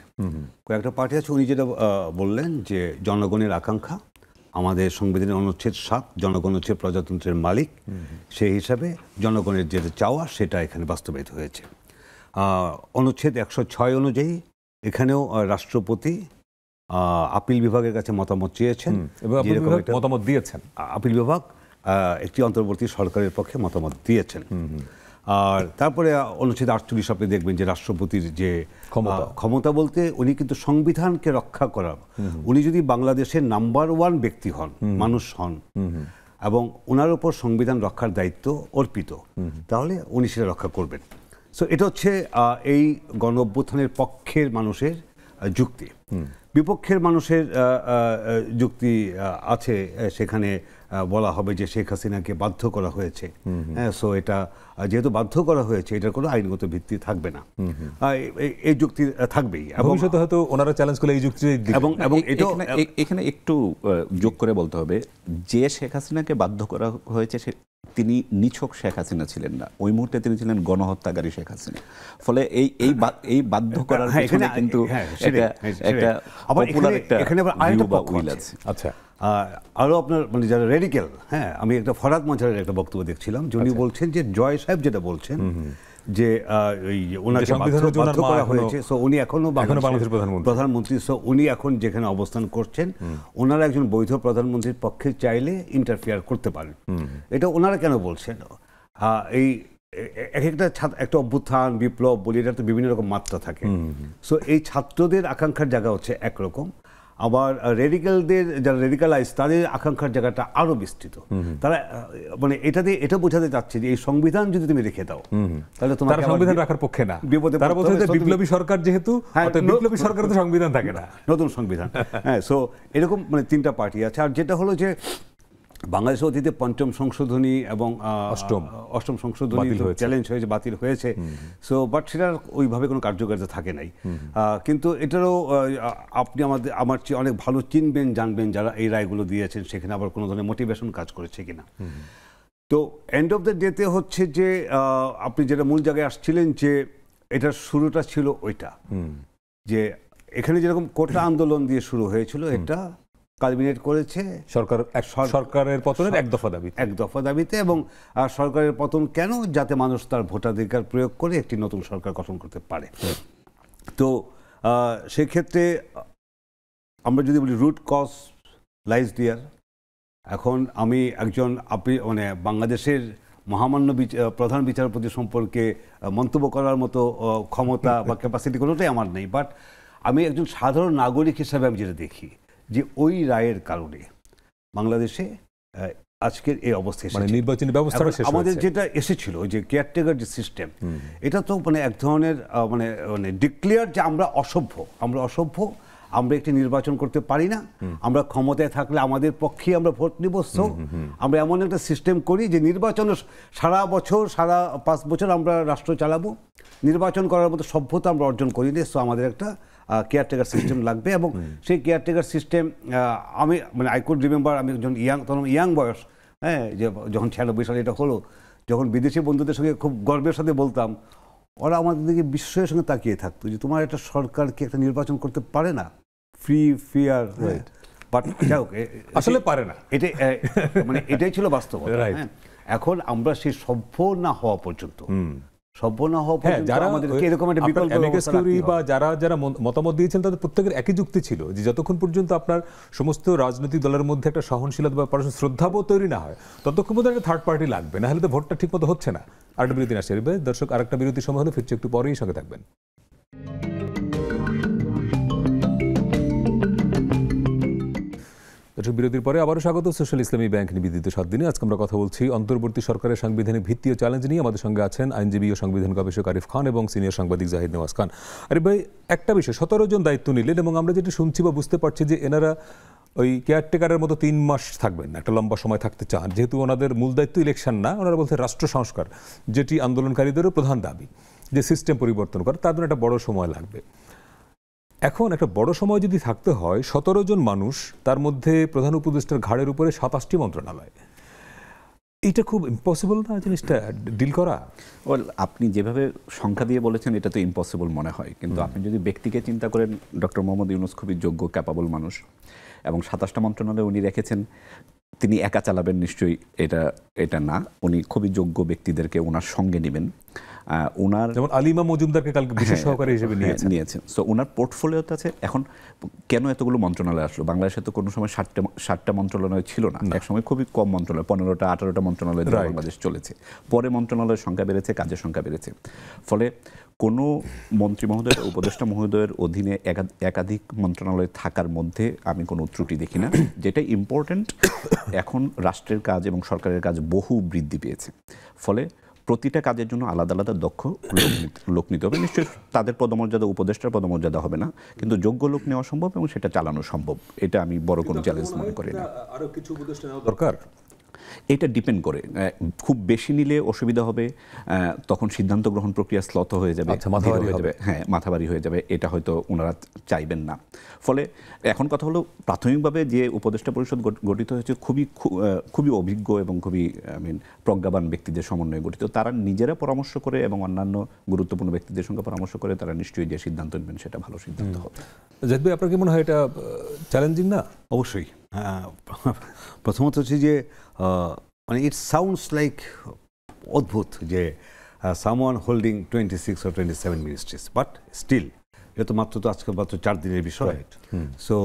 উনি যেটা বললেন যে জনগণের আকাঙ্ক্ষা, আমাদের সংবিধানের অনুচ্ছেদ 7, জনগণ হচ্ছে প্রজাতন্ত্রের মালিক, সেই হিসাবে জনগণের যেটা চাওয়া সেটা এখানে বাস্তবায়িত হয়েছে। অনুচ্ছেদ 106 অনুযায়ী এখানেও রাষ্ট্রপতি আপিল বিভাগের কাছে মতামত চেয়েছেন, মতামত দিয়েছেন। আপিল বিভাগ একটি অন্তর্বর্তী সরকারের পক্ষে মতামত দিয়েছেন। আর তারপরে অনুচ্ছেদ 48 আপনি দেখবেন যে রাষ্ট্রপতির যে ক্ষমতা বলতে উনি কিন্তু সংবিধানকে রক্ষা করার, উনি যদি বাংলাদেশের নাম্বার 1 ব্যক্তি হন, মানুষ হন, এবং ওনার উপর সংবিধান রক্ষার দায়িত্ব অর্পিত, তাহলে উনি সেটা রক্ষা করবেন। সো এটা হচ্ছে এই গণ অভ্যুত্থানের পক্ষের মানুষের যুক্তি। বিপক্ষের মানুষের যুক্তি আছে, সেখানে বলা হবে যে শেখ হাসিনাকে বাধ্য করা হয়েছে। সো এটা যেহেতু বাধ্য করা হয়েছে, এটার কোনো আইনগত ভিত্তি থাকবে না, এই যুক্তি থাকবেই। ভবিষ্যতে হয়তো ওনারা চ্যালেঞ্জ করলে এই যুক্তি, এবং এখানে একটু যোগ করে বলতে হবে যে শেখ হাসিনাকে বাধ্য করা হয়েছে তিনি নিছক শেখ হাসিনা ছিলেন না, ওই মুহূর্তে তিনি ছিলেন গণহত্যাকারী শেখ হাসিনা। ফলে এই বাধ্য করার পিছনে কিন্তু একটা পপুলার একটা ভিউ বা উইল আছে। আচ্ছা, আরও আপনার মানে যারা রেডিক্যাল, আমি একটা ফরাদ মঞ্চারের একটা বক্তব্য দেখছিলাম, যিনি বলছেন যে জয় সাহেব যেটা বলছেন যে ওনাকে বাধ্য করা হয়েছে, সো উনি এখনো বাংলাদেশের প্রধানমন্ত্রী, সো উনি এখন যেখানে অবস্থান করছেন, ওনারা একজন বৈধ প্রধানমন্ত্রীর পক্ষে চাইলে ইন্টারফেয়ার করতে পারেন। এটা ওনারা কেন বলছেন? এই এক একটা অভ্যুত্থান, বিপ্লব বলি, এটা তো বিভিন্ন রকম মাত্রা থাকে। সো এই ছাত্রদের আকাঙ্ক্ষার জায়গা হচ্ছে একরকম, আবার রেডিক্যালদের যারা রেডিক্যালাইজ তাদের আকাঙ্ক্ষার জায়গাটা আরো বিস্তৃত। তারা মানে এটা বোঝাতে চাচ্ছে যে এই সংবিধান যদি তুমি রেখে দাও, তাহলে তোমার সংবিধান রাখার পক্ষে না, তারা বলছে যে বিপ্লবী সরকার যেহেতু, বিপ্লবী সরকারের তো সংবিধান থাকে না, নতুন সংবিধান। সো এরকম মানে 3টা পার্টি আছে। আর যেটা হলো যে বাংলাদেশের অতীতে পঞ্চম সংশোধনী এবং অষ্টম সংশোধনী চ্যালেঞ্জ হয়েছে, বাতিল হয়েছে। সো বাট সেটার ওইভাবে কোনো কার্যকারিতা থাকে নাই। কিন্তু এটারও আপনি আমার চেয়ে অনেক ভালো চিনবেন, জানবেন যারা এই রায়গুলো দিয়েছেন সেখানে আবার কোনো ধরনের মোটিভেশন কাজ করেছে কিনা। তো এন্ড অফ দ্য ডেতে হচ্ছে যে আপনি যেটা মূল জায়গায় আসছিলেন যে এটার শুরুটা ছিল ওইটা, যে এখানে যেরকম কোটা আন্দোলন দিয়ে শুরু হয়েছিল, এটা কালমিনেট করেছে সরকারের পতনের এক দফা দাবিতে। এবং সরকারের পতন কেন? যাতে মানুষ তার ভোটাধিকার প্রয়োগ করে একটি নতুন সরকার গঠন করতে পারে। তো সেক্ষেত্রে আমরা যদি বলি রুট কজ লাইজ দেয়ার। এখন আমি মানে বাংলাদেশের মহামান্য প্রধান বিচারপতি সম্পর্কে মন্তব্য করার মতো ক্ষমতা বা ক্যাপাসিটি কোনোটাই আমার নেই, বাট আমি একজন সাধারণ নাগরিক হিসাবে আমি যেটা দেখি যে ওই রায়ের কারণে বাংলাদেশে আজকের এই অবস্থা এসেছে। নির্বাচনী ব্যবস্থা আমাদের যেটা এসেছিল যে কেয়ারটেকার যে সিস্টেম, এটা তো মানে এক ধরনের মানে ডিক্লেয়ার যে আমরা অসভ্য, আমরা একটি নির্বাচন করতে পারি না, আমরা ক্ষমতায় থাকলে আমাদের পক্ষেই আমরা ভোট নিব। সো আমরা এমন একটা সিস্টেম করি যে নির্বাচন সারা 5 বছর আমরা রাষ্ট্র চালাবো, নির্বাচন করার মতো সভ্যতা আমরা অর্জন করি না। সো আমাদের একটা কেয়ারটেকার সিস্টেম লাগবে। এবং সেই কেয়ারটেকার সিস্টেম আমি মানে আই কুড রিমেম্বার, আমি যখন ইয়াং বয়স, হ্যাঁ, যে যখন 96 সালে এটা হলো, যখন বিদেশি বন্ধুদের সঙ্গে খুব গর্বের সাথে বলতাম, ওরা আমাদের দিকে বিস্ময়ের সঙ্গে তাকিয়ে থাকতো যে তোমার একটা সরকার কি একটা নির্বাচন করতে পারে না, ফ্রি ফেয়ার, বাট যাই হোক আসলে পারে না, মানে এটাই ছিল বাস্তবতা। এখন আমরা সেই সভ্য না হওয়া পর্যন্ত যারা মতামত দিয়েছেন তাদের প্রত্যেকের একই যুক্তি ছিল যে যতক্ষণ পর্যন্ত আপনার সমস্ত রাজনৈতিক দলের মধ্যে একটা সহনশীলতা বা শ্রদ্ধাবোধ তৈরি না হয়, ততক্ষণ পর্যন্ত একটা থার্ড পার্টি লাগবে, না হলে তো ভোটটা ঠিক মতো হচ্ছে না। আরেকটা বিরতি আসছে দর্শক, আরেকটা বিরতির সময় হলে ফিরছে একটু পরেই, সঙ্গে থাকবেন। দর্শক, বিরতির পরে আবারও স্বাগত সোশ্যাল ইসলামী ব্যাংক নিবেদিত 7 দিনে। আজকে আমরা কথা বলছি অন্তর্বর্তী সরকারের সাংবিধানিক ভিত্তি ও চ্যালেঞ্জ নিয়ে। আমাদের সঙ্গে আছেন আইনজীবী ও সংবিধান গবেষক আরিফ খান এবং সিনিয়র সাংবাদিক জাহিদ নেওয়াজ খান। আরিফ ভাই, একটা বিষয়, 17 জন দায়িত্ব নিলেন এবং আমরা যেটা শুনছি বা বুঝতে পারছি যে এনারা ওই কেয়ারটেকারের মতো 3 মাস থাকবেন না, একটা লম্বা সময় থাকতে চান, যেহেতু ওনাদের মূল দায়িত্ব ইলেকশন না, ওনারা বলছে রাষ্ট্র সংস্কার, যেটি আন্দোলনকারীদেরও প্রধান দাবি, যে সিস্টেম পরিবর্তন করা, তার জন্য একটা বড় সময় লাগবে। এখন একটা বড় সময় যদি থাকতে হয়, 17 জন মানুষ, তার মধ্যে প্রধান উপদেষ্টার ঘাড়ের উপরে 27টি মন্ত্রণালয়, এটা খুব ইম্পসিবল না জিনিসটা ডিল করা? আপনি যেভাবে সংখ্যা দিয়ে বলেছেন এটা তো ইম্পসিবল মনে হয়, কিন্তু আপনি যদি ব্যক্তিকে চিন্তা করেন, ডক্টর মোহাম্মদ ইউনূস খুবই যোগ্য, ক্যাপাবল মানুষ, এবং 27টা মন্ত্রণালয় উনি রেখেছেন। তিনি একা চালাবেন নিশ্চয়ই এটা না, উনি খুবই যোগ্য ব্যক্তিদেরকে ওনার সঙ্গে নেবেন। ওনার যেমন আলিমা মজুমদারকে কালকে বিশেষ সহকারী হিসেবে নিয়েছেন। সো ওনার পোর্টফোলিওতে আছে। এখন কেন এতগুলো মন্ত্রণালয় আসলো? বাংলাদেশে তো কোনো সময় 60টা মন্ত্রণালয় ছিল না, এক সময় খুবই কম মন্ত্রণালয়, 15টা 18টা মন্ত্রণালয় বাংলাদেশ চলেছে। পরে মন্ত্রণালয়ের সংখ্যা বেড়েছে, কাজের সংখ্যা বেড়েছে। ফলে কোনো মন্ত্রী মহোদয়, উপদেষ্টা মহোদয়ের অধীনে একাধিক মন্ত্রণালয় থাকার মধ্যে আমি কোনো ত্রুটি দেখি না। যেটা ইম্পর্টেন্ট, এখন রাষ্ট্রের কাজ এবং সরকারের কাজ বহু বৃদ্ধি পেয়েছে, ফলে প্রতিটা কাজের জন্য আলাদা আলাদা দক্ষ লোক নিতে হবে। নিশ্চয়ই তাদের পদমর্যাদা উপদেষ্টার পদমর্যাদা হবে না, কিন্তু যোগ্য লোক নেওয়া সম্ভব এবং সেটা চালানো সম্ভব। এটা আমি বড় কোনো চ্যালেঞ্জ মনে করি না। আরো কিছু উপদেষ্টা নেওয়া দরকার। এটা ডিপেন্ড করে, খুব বেশি নিলে অসুবিধা হবে, তখন সিদ্ধান্ত গ্রহণ প্রক্রিয়া স্লথ হয়ে যাবে, মাথাভারী হয়ে যাবে, এটা হয়তো ওনারা চাইবেন না। ফলে এখন কথা হলো, প্রাথমিকভাবে যে উপদেষ্টা পরিষদ গঠিত হয়েছে খুবই অভিজ্ঞ এবং খুবই প্রজ্ঞাবান ব্যক্তিদের সমন্বয়ে গঠিত। তারা নিজেরা পরামর্শ করে এবং অন্যান্য গুরুত্বপূর্ণ ব্যক্তিদের সঙ্গে পরামর্শ করে তারা নিশ্চয়ই যে সিদ্ধান্ত নেবেন সেটা ভালো সিদ্ধান্ত হবে। জাহিদ ভাই, আপনার কি মনে হয় এটা চ্যালেঞ্জিং না? অবশ্যই। প্রথমত হচ্ছে যে মানে ইট সাউন্ডস লাইক অদ্ভুত যে someone holding 26 or 27 ministries, but still এটা তো আজকে মাত্র 4 দিনের বিষয়। সো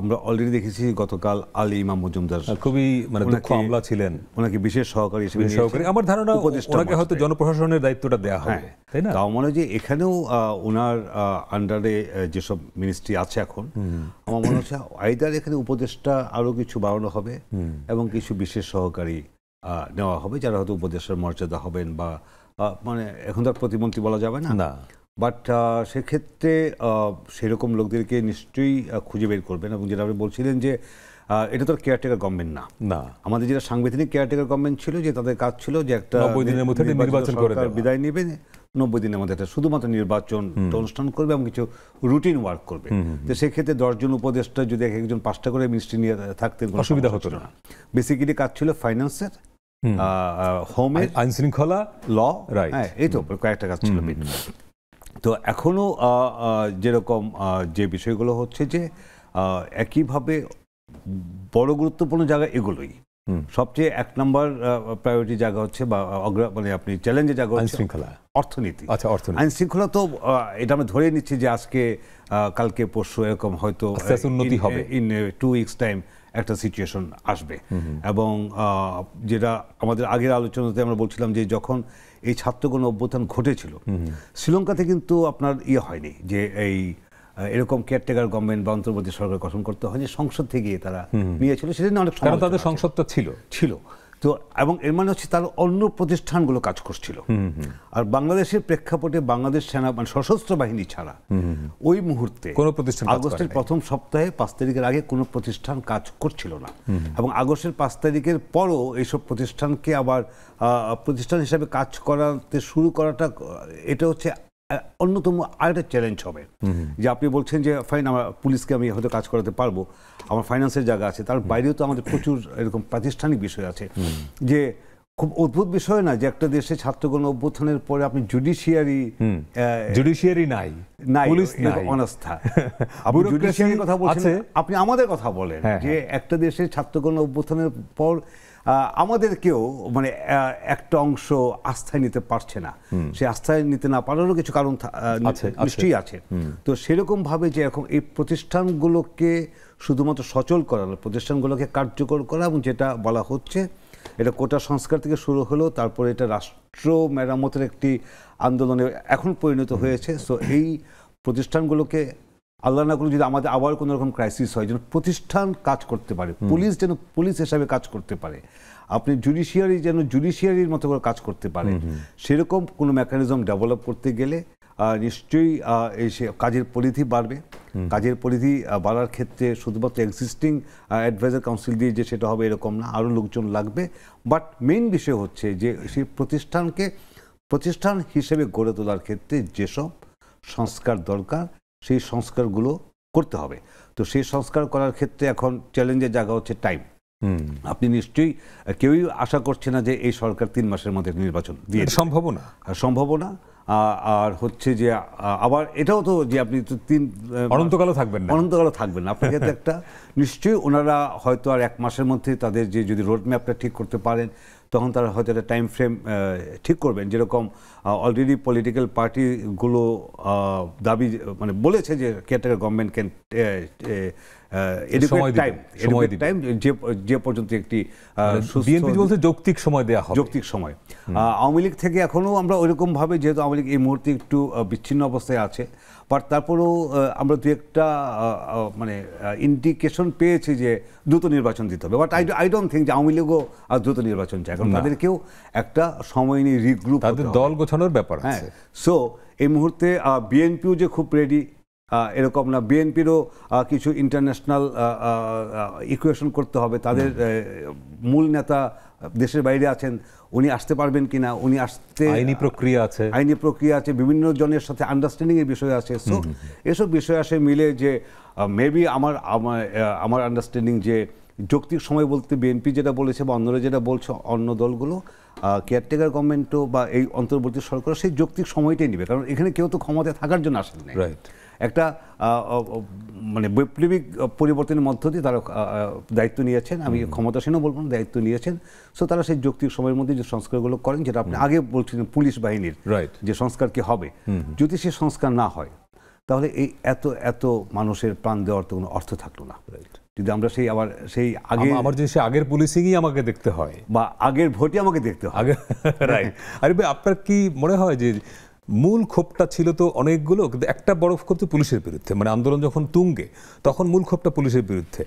আমরা অলরেডি দেখেছি গতকাল আলী ইমাম মজুমদার খুবই দক্ষ আমলা ছিলেন, ওনাকে বিশেষ সহকারী হিসেবে আমার ধারণা ওনাকে হয়তো জনপ্রশাসনের দায়িত্বটা দেওয়া হবে, তাই না? তাও মনে হয় যে এখানেও ওনার আন্ডারে যেসব মিনিস্ট্রি আছে এখন, আমার মনে হচ্ছে আইদার এখানে উপদেষ্টা আরো কিছু বাড়ানো হবে এবং কিছু বিশেষ সহকারী নেওয়া হবে, যারা হয়তো উপদেষ্টার মর্যাদা হবেন, বা মানে এখন তার প্রতিমন্ত্রী বলা যাবে না, বাট সেক্ষেত্রে সেরকম লোকদেরকে নিশ্চয়ই খুঁজে বের করবেন। এবং যেটা আপনি বলছিলেন যে এটা তো কেয়ারটেকার গভর্নমেন্ট না। না, আমাদের যেটা সাংবিধানিক কেয়ারটেকার গভর্নমেন্ট ছিল, যে তাদের কাজ ছিল যে একটা 90 দিনের মধ্যে নির্বাচন করে দেওয়া, বিদায় নেবে 90 দিনের মধ্যে একটা শুধুমাত্র নির্বাচন অনুষ্ঠান করবে এবং কিছু রুটিন ওয়ার্ক করবে। তো সেক্ষেত্রে 10 জন উপদেষ্টা যদি একজন 5টা করে মিনিস্ট্রি নিয়ে থাকতেন অসুবিধা হতো না। বেসিক্যালি কাজ ছিল ফাইন্যান্সের, হোমের, আইন শৃঙ্খলা, ল, রাইট, এই তো কয়েকটা কাজ ছিল। তো এখনো যেরকম যে বিষয়গুলো হচ্ছে যে একইভাবে বড় গুরুত্বপূর্ণ জায়গা এগুলোই। সবচেয়ে 1 নম্বর প্রায়োরিটি জায়গা হচ্ছে বা মানে আপনি চ্যালেঞ্জের জায়গা হচ্ছে শৃঙ্খলা, অর্থনীতি। আচ্ছা, অর্থনীতি, আইন শৃঙ্খলা তো এটা আমরা ধরে নিচ্ছি যে আজকে কালকে পরশু এরকম হয়তো উন্নতি হবে, ইন 2 weeks টাইম একটা সিচুয়েশন আসবে। এবং যেটা আমাদের আগের আলোচনাতে আমরা বলছিলাম যে যখন এই ছাত্রগণ অভ্যুত্থান ঘটেছিল, শ্রীলঙ্কাতে কিন্তু আপনার হয়নি যে এই এরকম কেয়ারটেকার গভর্নমেন্ট বা অন্তর্বর্তী সরকার গঠন করতে হয়নি, সংসদ থেকে তারা নিয়েছিল। সেটা নিয়ে অনেক কারণ তাদের সংসদটা ছিল তো, এবং এর মানে হচ্ছে তার অন্য প্রতিষ্ঠানগুলো কাজ করছিল। আর বাংলাদেশের প্রেক্ষাপটে বাংলাদেশ সেনা মানে সশস্ত্র বাহিনী ছাড়া ওই মুহূর্তে কোনো প্রতিষ্ঠান আগস্টের প্রথম সপ্তাহে 5 তারিখের আগে কোনো প্রতিষ্ঠান কাজ করছিল না। এবং আগস্টের 5 তারিখের পরও এইসব প্রতিষ্ঠানকে আবার প্রতিষ্ঠান হিসাবে কাজ করাতে শুরু করাটা, এটা হচ্ছে অন্যতম আরেকটা চ্যালেঞ্জ হবে। যে আপনি বলছেন যে ফাইন, আমার পুলিশকে আমি হয়তো কাজ করাতে পারবো, আমার ফাইন্যান্সের জায়গা আছে, তার বাইরেও তো আমাদের প্রচুর এরকম প্রাতিষ্ঠানিক বিষয় আছে। যে খুব অদ্ভুত বিষয় না যে একটা দেশে ছাত্রগণ অভ্যুত্থানের পরে আপনি জুডিশিয়ারি নাই, পুলিশ নাই, অনাস্থা। আপনি জুডিশিয়ারির কথা বলছেন, আপনি আমাদের কথা বলেন যে একটা দেশের ছাত্রগণ অভ্যুত্থানের পর আমাদেরকেও মানে একটা অংশ আস্থায় নিতে পারছে না। সে আস্থায় নিতে না পারারও কিছু কারণ নিশ্চয়ই আছে। তো সেরকম ভাবে যে এখন এই প্রতিষ্ঠানগুলোকে শুধুমাত্র সচল করা, প্রতিষ্ঠানগুলোকে কার্যকর করা, এবং যেটা বলা হচ্ছে এটা কোটা সংস্কার থেকে শুরু হলো, তারপরে এটা রাষ্ট্র মেরামতের একটি আন্দোলনে এখন পরিণত হয়েছে। সো এই প্রতিষ্ঠানগুলোকে আল্লাহ না করুন যদি আমাদের আবার কোনো রকম ক্রাইসিস হয়, যেন প্রতিষ্ঠান কাজ করতে পারে, পুলিশ যেন পুলিশ হিসাবে কাজ করতে পারে, আপনি জুডিশিয়ারি যেন জুডিশিয়ারির মতো করে কাজ করতে পারে, সেরকম কোনো মেকানিজম ডেভেলপ করতে গেলে নিশ্চয়ই এই কাজের পরিধি বাড়বে। কাজের পরিধি বাড়ার ক্ষেত্রে শুধুমাত্র এক্সিস্টিং অ্যাডভাইজার কাউন্সিল দিয়ে যে সেটা হবে এরকম না, আরও লোকজন লাগবে। বাট মেইন বিষয় হচ্ছে যে সেই প্রতিষ্ঠানকে প্রতিষ্ঠান হিসেবে গড়ে তোলার ক্ষেত্রে যেসব সংস্কার দরকার সেই সংস্কারগুলো করতে হবে। তো সেই সংস্কার করার ক্ষেত্রে এখন চ্যালেঞ্জের জায়গা হচ্ছে টাইম। আপনি নিশ্চয়ই কেউই আশা করছে না যে এই সরকার 3 মাসের মধ্যে নির্বাচন দিয়ে সম্ভাবনা। আর হচ্ছে যে আবার এটাও তো যে আপনি তো অনন্তকালও থাকবেন না, আপনার ক্ষেত্রে একটা নিশ্চয়ই ওনারা হয়তো আর 1 মাসের মধ্যে তাদের যে যদি রোড ম্যাপটা ঠিক করতে পারেন, তখন তারা হয়তো একটা টাইম ফ্রেম ঠিক করবেন। যেরকম অলরেডি পলিটিক্যাল পার্টিগুলো দাবি মানে বলেছে যে কেয়ারটেকার গভর্নমেন্ট ক্যান টাইম যে পর্যন্ত একটি যৌক্তিক সময় দেওয়া হবে, যৌক্তিক সময়। আওয়ামী লীগ থেকে এখনো আমরা ওইরকম ভাবে, যেহেতু আওয়ামী লীগ এই মুহূর্তে একটু বিচ্ছিন্ন অবস্থায় আছে, বাট তারপরেও আমরা দু একটা মানে ইন্ডিকেশন পেয়েছি যে দ্রুত নির্বাচন দিতে হবে। বাট আই ডোন্ট থিঙ্ক যে আওয়ামী লীগও আর দ্রুত নির্বাচন চায়, কারণ তাদেরকেও একটা সময় নিয়ে রিগ্রুপ, তাদের দল গোছানোর ব্যাপার আছে। সো এই মুহূর্তে বিএনপিও যে খুব রেডি এরকম না, বিএনপিরও কিছু ইন্টারন্যাশনাল ইকুয়েশন করতে হবে। তাদের মূল নেতা দেশের বাইরে আছেন, উনি আসতে পারবেন কিনা, উনি আসতে আইনি প্রক্রিয়া আছে, বিভিন্ন জনের সাথে আন্ডারস্ট্যান্ডিং এর বিষয় আছে। সো এসব বিষয় আসে মিলে যে মেবি আমার আন্ডারস্ট্যান্ডিং যে যৌক্তিক সময় বলতে বিএনপি যেটা বলেছে বা অন্যরা যেটা বলছে, অন্য দলগুলো কেয়ারটেকার গভর্নমেন্টও বা এই অন্তর্বর্তী সরকার সেই যৌক্তিক সময়টাই নেবে। কারণ এখানে কেউ তো ক্ষমতায় থাকার জন্য আসেন না, একটা মানে বৈপ্লবিক পরিবর্তনের মধ্য দিয়ে তারা দায়িত্ব নিয়েছেন। আমি ক্ষমতাসীনও বলবো না, দায়িত্ব নিয়েছেন। সো তারা সেই যৌক্তিক সময়ের মধ্যে যে সংস্কারগুলো করেন, যেটা আপনি আগে বলছিলেন পুলিশ বাহিনীর যে সংস্কার কি হবে, যদি সে সংস্কার না হয় তাহলে এই এত মানুষের প্রাণ দেওয়ার তো কোনো অর্থ থাকলো না। যদি আমরা সেই আগের পুলিশিংই আমাকে দেখতে হয় বা আগের ভোটই আমাকে দেখতে হয়। আরে ভাই, আপনার কি মনে হয় যে মূল ক্ষোভটা ছিল তো অনেকগুলো, কিন্তু একটা বড় ক্ষোভ তো পুলিশের বিরুদ্ধে, মানে আন্দোলন যখন তুঙ্গে তখন মূল ক্ষোভটা পুলিশের বিরুদ্ধে।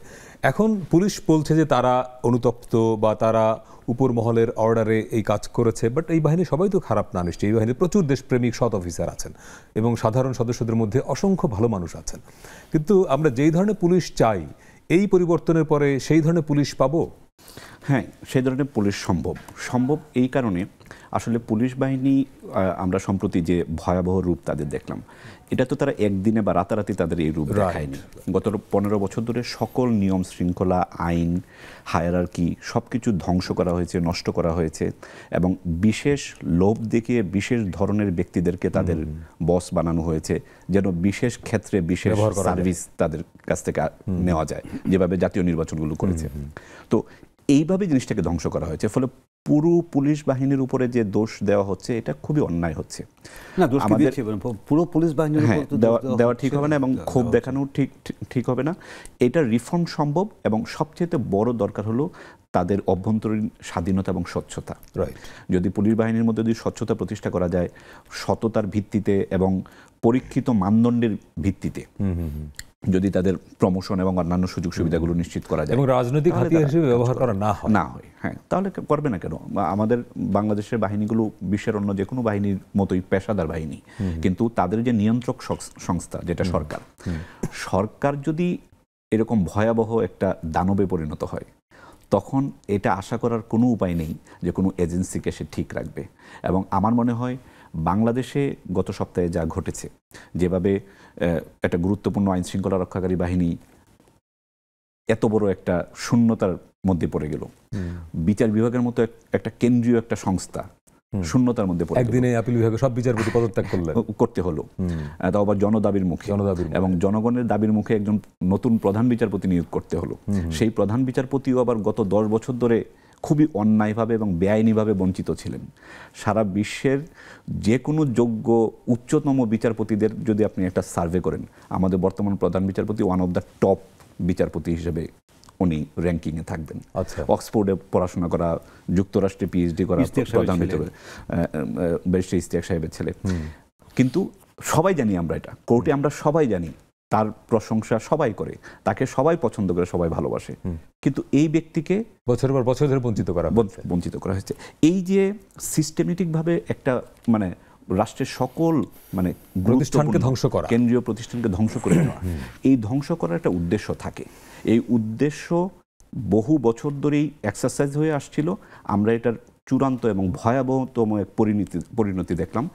এখন পুলিশ বলছে যে তারা অনুতপ্ত বা তারা উপর মহলের অর্ডারে এই কাজ করেছে, বাট এই বাহিনী সবাই তো খারাপ না নিশ্চয়ই। এই বাহিনীর প্রচুর দেশপ্রেমিক সৎ অফিসার আছেন এবং সাধারণ সদস্যদের মধ্যে অসংখ্য ভালো মানুষ আছেন। কিন্তু আমরা যেই ধরনের পুলিশ চাই, এই পরিবর্তনের পরে সেই ধরনের পুলিশ পাবো? হ্যাঁ, সেই ধরনের পুলিশ সম্ভব এই কারণে আসলে পুলিশ বাহিনী আমরা সম্প্রতি যে ভয়াবহ রূপ তাদের দেখলাম, এটা তো তারা একদিনে বা রাতারাতি তাদের এই রূপ দেখায়নি। গত 15 বছর ধরে সকল নিয়ম শৃঙ্খলা, আইন, হায়ারার্কি সবকিছু ধ্বংস করা হয়েছে, নষ্ট করা হয়েছে, এবং বিশেষ লোভ দেখিয়ে বিশেষ ধরনের ব্যক্তিদেরকে তাদের বস বানানো হয়েছে, যেন বিশেষ ক্ষেত্রে বিশেষ সার্ভিস তাদের কাছ থেকে নেওয়া যায়, যেভাবে জাতীয় নির্বাচনগুলো করেছে। তো এইভাবে জিনিসটাকে ধ্বংস করা হয়েছে। ফলে পুরো পুলিশ বাহিনীর উপরে যে দোষ দেওয়া হচ্ছে, এটা খুবই অন্যায় হচ্ছে। আমাদের পুরো পুলিশ বাহিনীর দেওয়া ঠিক হবে না, এবং ক্ষোভ দেখানো ঠিক হবে না। এটা রিফর্ম সম্ভব, এবং সবচেয়ে বড় দরকার হলো তাদের অভ্যন্তরীণ স্বাধীনতা এবং স্বচ্ছতা। যদি পুলিশ বাহিনীর মধ্যে যদি স্বচ্ছতা প্রতিষ্ঠা করা যায়, সততার ভিত্তিতে এবং পরীক্ষিত মানদণ্ডের ভিত্তিতে যদি তাদের প্রমোশন এবং অন্যান্য সুযোগ সুবিধাগুলো নিশ্চিত করা যায় এবং রাজনৈতিক হাতিয়ার হিসেবে ব্যবহার করা না হয়, হ্যাঁ, তাহলে করবে না কেন? আমাদের বাংলাদেশের বাহিনীগুলো বিশ্বের অন্য যে কোনো বাহিনীর মতোই পেশাদার বাহিনী, কিন্তু তাদের যে নিয়ন্ত্রক সংস্থা যেটা সরকার যদি এরকম ভয়াবহ একটা দানবে পরিণত হয়, তখন এটা আশা করার কোনো উপায় নেই যে কোনো এজেন্সিকে সে ঠিক রাখবে। এবং আমার মনে হয় বাংলাদেশে গত সপ্তাহে যা ঘটেছে, যেভাবে একটা গুরুত্বপূর্ণ আইন শৃঙ্খলা রক্ষাকারী বাহিনী এত বড় একটা শূন্যতার মধ্যে পড়ে গেল, বিচার বিভাগের মতো একটা কেন্দ্রীয় একটা সংস্থা শূন্যতার মধ্যে পড়ে, একদিনে আপিল বিভাগে সব বিচারপতি পদত্যাগ করতে হলো, তাও আবার জনদাবির মুখে, এবং জনগণের দাবির মুখে একজন নতুন প্রধান বিচারপতি নিয়োগ করতে হলো। সেই প্রধান বিচারপতিও আবার গত 10 বছর ধরে খুবই অন্যায়ভাবে এবং বেআইনিভাবে বঞ্চিত ছিলেন। সারা বিশ্বের যে কোনো যোগ্য উচ্চতম বিচারপতিদের যদি আপনি একটা সার্ভে করেন, আমাদের বর্তমান প্রধান বিচারপতি ওয়ান অফ দ্য টপ বিচারপতি হিসেবে উনি র্যাঙ্কিংয়ে থাকবেন। অক্সফোর্ডে পড়াশোনা করা, যুক্তরাষ্ট্রে পিএইচডি করা প্রধান বিচারপতি ব্যারিস্টার ইশতিয়াক সাহেবের ছেলে। কিন্তু সবাই জানি আমরা, এটা কোর্টে আমরা সবাই জানি, তার প্রশংসা সবাই করে, তাকে সবাই পছন্দ করে, সবাই ভালোবাসে, কিন্তু এই ব্যক্তিকে বছরের পর বছর ধরে বঞ্চিত করা হয়েছে। এই যে সিস্টেমেটিকভাবে একটা মানে রাষ্ট্রের সকল মানে প্রতিষ্ঠানকে ধ্বংস করা, কেন্দ্রীয় প্রতিষ্ঠানকে ধ্বংস করে দেওয়া, এই ধ্বংস করার একটা উদ্দেশ্য থাকে। এই উদ্দেশ্য বহু বছর ধরেই এক্সারসাইজ হয়ে আসছিল। আমরা এটার চূড়ান্ত এবং ভয়াবহতম এক পরিণতি দেখলাম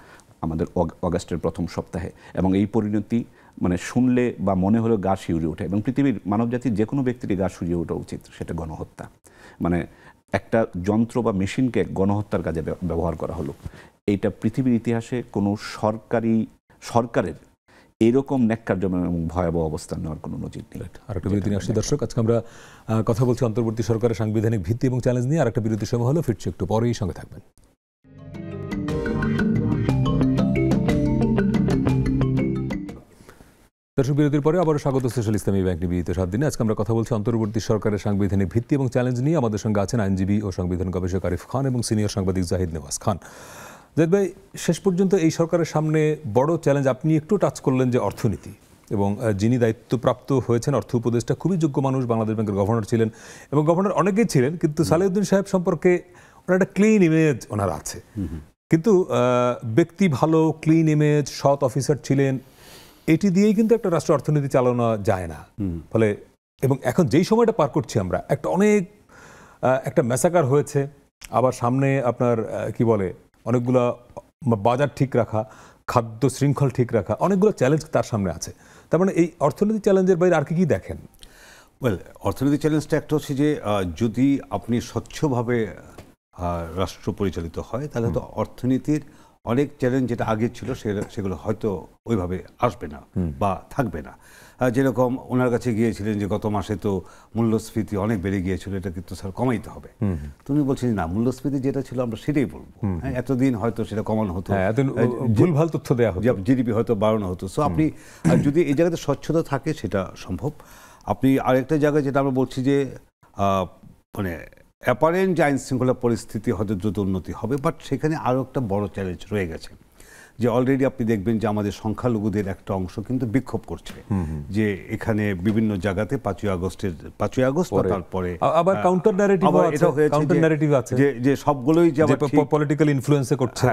আমাদের অগাস্টের প্রথম সপ্তাহে, এবং এই পরিণতি মানে শুনলে বা মনে হলেও গা শিউরে ওঠে, এবং পৃথিবীর মানবজাতির যে কোনো ব্যক্তিরই গা শিউরে ওঠা উচিত। সেটা গণহত্যা, মানে একটা যন্ত্র বা মেশিনকে গণহত্যার কাজে ব্যবহার করা হলো। এইটা পৃথিবীর ইতিহাসে কোনো সরকারের এরকম ন্যাক্কারজনক এবং ভয়াবহ অবস্থান নেওয়ার কোনো নজির নেই। আরেকটা বিরতি নিয়ে আসছি দর্শক, আজকে আমরা কথা বলছি অন্তর্বর্তী সরকারের সাংবিধানিক ভিত্তি এবং চ্যালেঞ্জ নিয়ে। আরেকটা বিরতির সময় হলো, ফিরছি একটু পরেই, সঙ্গে থাকবেন। দর্শক, বিরতির পরে আবারও স্বাগত সোশ্যাল ইসলামী ব্যাংক নিবেদিত 7 দিনে। আজকে আমরা কথা বলছি অন্তর্বর্তী সরকারের সাংবিধানিক ভিত্তি এবং চ্যালেঞ্জ নিয়ে। আমাদের সঙ্গে আছেন আইনজীবী ও সংবিধান গবেষক আরিফ খান এবং সিনিয়র সাংবাদিক জাহিদ নেওয়াজ খান। জাহিদ ভাই, শেষ পর্যন্ত এই সরকারের সামনে বড় চ্যালেঞ্জ, আপনি একটু টাচ করলেন যে অর্থনীতি, এবং যিনি দায়িত্বপ্রাপ্ত হয়েছেন অর্থ উপদেষ্টা, খুবই যোগ্য মানুষ, বাংলাদেশ ব্যাংকের গভর্নর ছিলেন, এবং গভর্নর অনেকেই ছিলেন, কিন্তু সালেউদ্দিন সাহেব সম্পর্কে ওনার একটা ক্লিন ইমেজ ওনার আছে, কিন্তু ব্যক্তি ভালো, ক্লিন ইমেজ, সৎ অফিসার ছিলেন, এটি দিয়েই কিন্তু একটা রাষ্ট্র অর্থনীতি চালানো যায় না। ফলে এবং এখন যেই সময়টা পার করছি আমরা, একটা ম্যাসাকার হয়েছে, আবার সামনে আপনার কি বলে অনেকগুলো বাজার ঠিক রাখা, খাদ্য শৃঙ্খল ঠিক রাখা, অনেকগুলো চ্যালেঞ্জ তার সামনে আছে। তার মানে এই অর্থনীতি চ্যালেঞ্জের বাইরে আর কি দেখেন? অর্থনীতি চ্যালেঞ্জটা একটা হচ্ছে যে যদি আপনি স্বচ্ছভাবে রাষ্ট্র পরিচালিত হয়, তাহলে তো অর্থনীতির অনেক চ্যালেঞ্জ যেটা আগে ছিল সেগুলো হয়তো ওইভাবে আসবে না বা থাকবে না। যেরকম ওনার কাছে গিয়েছিলেন যে গত মাসে তো মূল্যস্ফীতি অনেক বেড়ে গিয়েছিল, এটা কিন্তু স্যার কমাইতে হবে। তুমি বলছেন না, মূল্যস্ফীতি যেটা ছিল আমরা সেটাই বলবো, এতদিন হয়তো সেটা কমানো হতো, ভুলভাল তথ্য দেওয়া হতো, জিডিপি হয়তো বাড়ানো হতো। সো আপনি যদি এই জায়গাতে স্বচ্ছতা থাকে সেটা সম্ভব। আপনি আরেকটা জায়গায় যেটা আমরা বলছি যে মানে অ্যাপারেন্ট যে আইন শৃঙ্খলা পরিস্থিতি হয়তো দ্রুত উন্নতি হবে, বাট সেখানে আরও একটা বড় চ্যালেঞ্জ রয়ে গেছে, যে অলরেডি আপনি দেখবেন যে আমাদের সংখ্যালঘুদের একটা অংশ কিন্তু বিক্ষোভ করছে যে এখানে বিভিন্ন জায়গাতে 5ই আগস্ট তারপরে আবার কাউন্টার ন্যারেটিভ আছে যে সবগুলোই যে পলিটিক্যাল ইনফ্লুয়েন্সে করছে,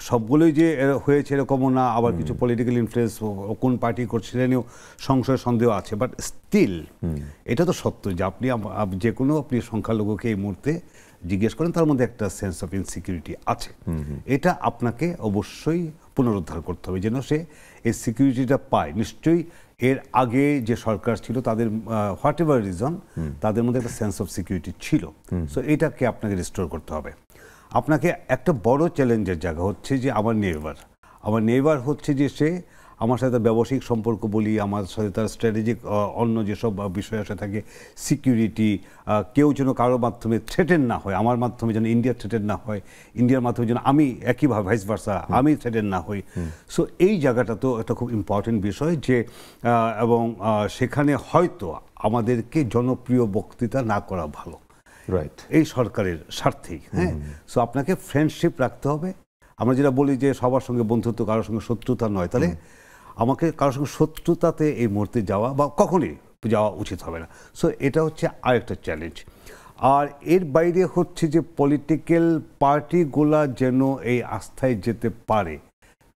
সবগুলোই যে হয়েছে এরকমও না, আবার কিছু পলিটিক্যাল ইনফ্লুয়েন্স কোন পার্টি করছে সেটাও সংশয় সন্দেহ আছে। বাট স্টিল এটা তো সত্য যে আপনি যে কোনো আপনি সংখ্যালঘুকে এই মুহূর্তে জিজ্ঞেস করেন তার মধ্যে একটা সেন্স অফ ইনসিকিউরিটি আছে। এটা আপনাকে অবশ্যই পুনরুদ্ধার করতে হবে যেন সে এই সিকিউরিটিটা পায়। নিশ্চয়ই এর আগে যে সরকার ছিল তাদের হোয়াট এভার রিজন তাদের মধ্যে একটা সেন্স অফ সিকিউরিটি ছিল, সো এটাকে আপনাকে রিস্টোর করতে হবে। আপনাকে একটা বড় চ্যালেঞ্জের জায়গা হচ্ছে যে আমার নেইবার হচ্ছে যে সে আমার সাথে ব্যবসায়িক সম্পর্ক বলি, আমার সাথে তার স্ট্র্যাটেজিক অন্য যেসব বিষয় আসে থাকে, সিকিউরিটি, কেউ যেন কারোর মাধ্যমে থ্রেটেন না হয়, আমার মাধ্যমে যেন ইন্ডিয়া থ্রেটেন না হয়, ইন্ডিয়ার মাধ্যমে যেন আমি একইভাবে ভাইস ভার্সা আমি থ্রেটেন না হই। সো এই জায়গাটা তো একটা খুব ইম্পর্টেন্ট বিষয় যে এবং সেখানে হয়তো আমাদেরকে জনপ্রিয় বক্তৃতা না করা ভালো, রাইট, এই সরকারের স্বার্থেই। হ্যাঁ, সো আপনাকে ফ্রেন্ডশিপ রাখতে হবে। আমরা যেটা বলি যে সবার সঙ্গে বন্ধুত্ব, কারোর সঙ্গে শত্রুতা নয়, তাহলে আমাকে কারোর সঙ্গে শত্রুতাতে এই মুহূর্তে যাওয়া বা কখনই যাওয়া উচিত হবে না। সো এটা হচ্ছে আরেকটা চ্যালেঞ্জ। আর এর বাইরে হচ্ছে যে পলিটিক্যাল পার্টিগুলা যেন এই আস্থায় যেতে পারে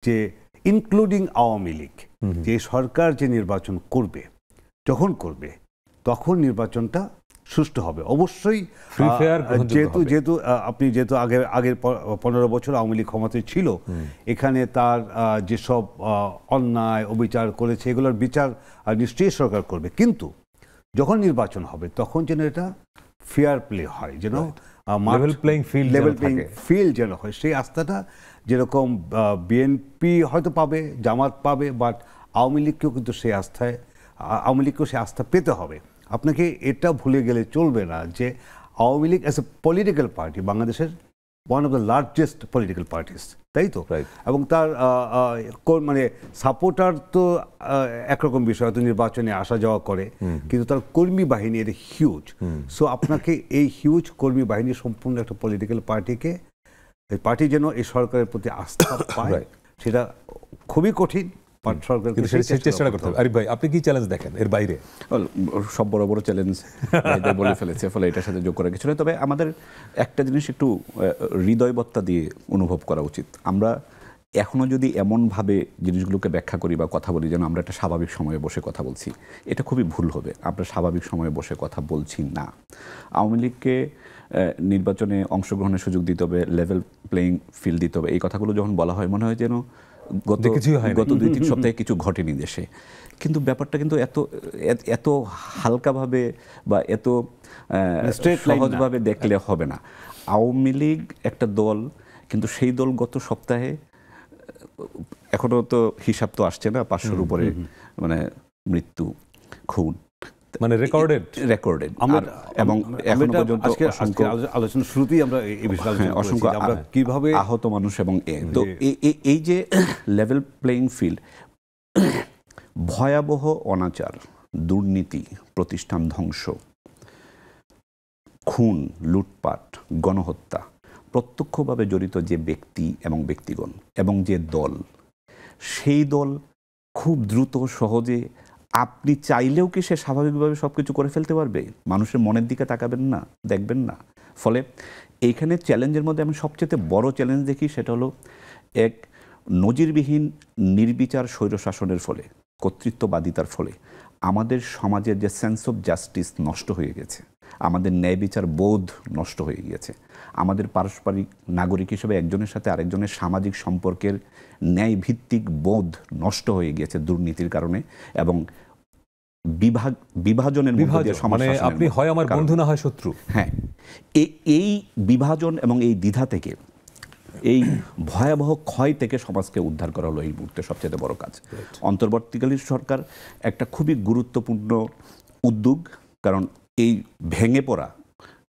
যে ইনক্লুডিং আওয়ামী লীগ, যে সরকার যে নির্বাচন করবে, যখন করবে তখন নির্বাচনটা সুষ্ঠু হবে অবশ্যই। যেহেতু আপনি আগের 15 বছর আওয়ামী লীগ ক্ষমতায় ছিল, এখানে তার যেসব অন্যায় অবিচার করেছে এগুলোর বিচার নিশ্চয়ই সরকার করবে, কিন্তু যখন নির্বাচন হবে তখন যেন এটা ফেয়ার প্লে হয়, যেন লেভেল প্লেইং ফিল্ড যেন হয়। সেই আস্থাটা যেরকম বিএনপি হয়তো পাবে, জামাত পাবে, বাট আওয়ামী লীগকেও কিন্তু সেই আস্থা পেতে হবে। আপনাকে এটা ভুলে গেলে চলবে না যে Awami League as a political party বাংলাদেশের one of the largest political parties, তাই তো? এবং তার মানে সাপোর্টার তো একরকম বিষয়, হয়তো নির্বাচনে আসা যাওয়া করে, কিন্তু তার কর্মী বাহিনী এটা হিউজ। সো আপনাকে এই হিউজ কর্মী বাহিনী সম্পূর্ণ একটা পলিটিক্যাল পার্টিকে, এই পার্টি যেন এই সরকারের প্রতি আস্থা পায়, সেটা খুবই কঠিন। চেষ্টা করতে হবে। আরিফ ভাই, আপনি কি চ্যালেঞ্জ দেখেন এর বাইরে? সব বড় বড় চ্যালেঞ্জ বলে ফেলেছে, ফলে এটার সাথে যোগ করা কিছু নয়। তবে আমাদের একটা জিনিস একটু হৃদয়বত্তা দিয়ে অনুভব করা উচিত। আমরা এখনও যদি এমনভাবে জিনিসগুলোকে ব্যাখ্যা করি বা কথা বলি যেন আমরা একটা স্বাভাবিক সময়ে বসে কথা বলছি, এটা খুবই ভুল হবে। আমরা স্বাভাবিক সময়ে বসে কথা বলছি না। আওয়ামী লীগকে নির্বাচনে অংশগ্রহণের সুযোগ দিতে হবে, লেভেল প্লেইং ফিল্ড দিতে হবে, এই কথাগুলো যখন বলা হয় মনে হয় যেন গত 2-3 সপ্তাহে কিছু ঘটেনি দেশে। কিন্তু ব্যাপারটা কিন্তু এত হালকাভাবে বা এত সহজভাবে দেখলে হবে না। আওয়ামী লীগ একটা দল, কিন্তু সেই দল গত সপ্তাহে, এখনো তো হিসাব তো আসছে না, 500-র উপরে মানে মৃত্যু, খুন, মানে রেকর্ডেড এবং এখনো পর্যন্ত আলোচনা শুরুতেই আমরা এই বিষয়ে অসংখ্য কিভাবে আহত মানুষ। এবং তো এই যে লেভেল প্লেইং ফিল্ড, ভয়াবহ অনাচার, দুর্নীতি, প্রতিষ্ঠান ধ্বংস, খুন, লুটপাট, গণহত্যা, প্রত্যক্ষভাবে জড়িত যে ব্যক্তি এবং ব্যক্তিগণ এবং যে দল, সেই দল খুব দ্রুত সহজে, আপনি চাইলেও কি সে স্বাভাবিকভাবে সব কিছু করে ফেলতে পারবে? মানুষের মনের দিকে তাকাবেন না, দেখবেন না। ফলে এইখানে চ্যালেঞ্জের মধ্যে আমি সবচেয়ে বড় চ্যালেঞ্জ দেখি, সেটা হলো এক নজিরবিহীন নির্বিচার স্বৈরশাসনের ফলে, কর্তৃত্ববাদিতার ফলে আমাদের সমাজের যে সেন্স অফ জাস্টিস নষ্ট হয়ে গেছে, আমাদের ন্যায় বিচার বোধ নষ্ট হয়ে গিয়েছে, আমাদের পারস্পরিক নাগরিক হিসেবে একজনের সাথে আরেকজনের সামাজিক সম্পর্কের ন্যায় ভিত্তিক বোধ নষ্ট হয়ে গিয়েছে দুর্নীতির কারণে এবং বিভাজনের মধ্যে দিয়ে সমাজ শাসনের। মানে আপনি হয় আমার বন্ধু না হয় শত্রু। হ্যাঁ, এই বিভাজন এবং এই দ্বিধা থেকে, এই ভয়াবহ ক্ষয় থেকে সমাজকে উদ্ধার করা হলো এই মুহূর্তে সবচেয়ে বড় কাজ। অন্তর্বর্তীকালীন সরকার একটা খুবই গুরুত্বপূর্ণ উদ্যোগ, কারণ এই ভেঙে পড়া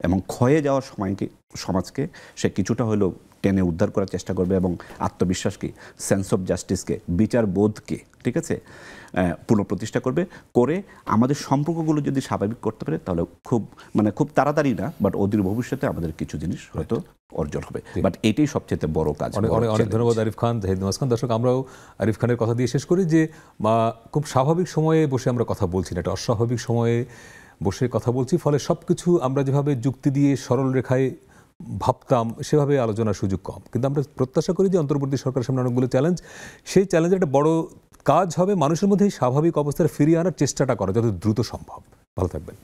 এবং ক্ষয়ে যাওয়ার সময়কে, সমাজকে সে কিছুটা হলেও টেনে উদ্ধার করার চেষ্টা করবে এবং আত্মবিশ্বাসকে, সেন্স অফ জাস্টিসকে, বিচার বোধকে, ঠিক আছে, পুনঃপ্রতিষ্ঠা করবে। করে আমাদের সম্পর্কগুলো যদি স্বাভাবিক করতে পারে, তাহলে খুব তাড়াতাড়ি না, বাট অদূর ভবিষ্যতে আমাদের কিছু জিনিস হয়তো অর্জন হবে। বাট এটাই সবচেয়ে বড় কাজ। অনেক ধন্যবাদ আরিফ খান, জাহিদ নওয়াজ খান। দর্শক, আমরাও আরিফ খানের কথা দিয়ে শেষ করি যে খুব স্বাভাবিক সময়ে বসে আমরা কথা বলছি না, একটা অস্বাভাবিক সময়ে বসে কথা বলছি, ফলে সব কিছু আমরা যেভাবে যুক্তি দিয়ে সরল রেখায় ভাবতাম সেভাবে আলোচনার সুযোগ কম। কিন্তু আমরা প্রত্যাশা করি যে অন্তর্বর্তী সরকারের সামনে অনেকগুলো চ্যালেঞ্জ, সেই চ্যালেঞ্জের একটা বড় কাজ হবে মানুষের মধ্যে এই স্বাভাবিক অবস্থায় ফিরিয়ে আনার চেষ্টাটা করা যত দ্রুত সম্ভব। ভালো থাকবেন।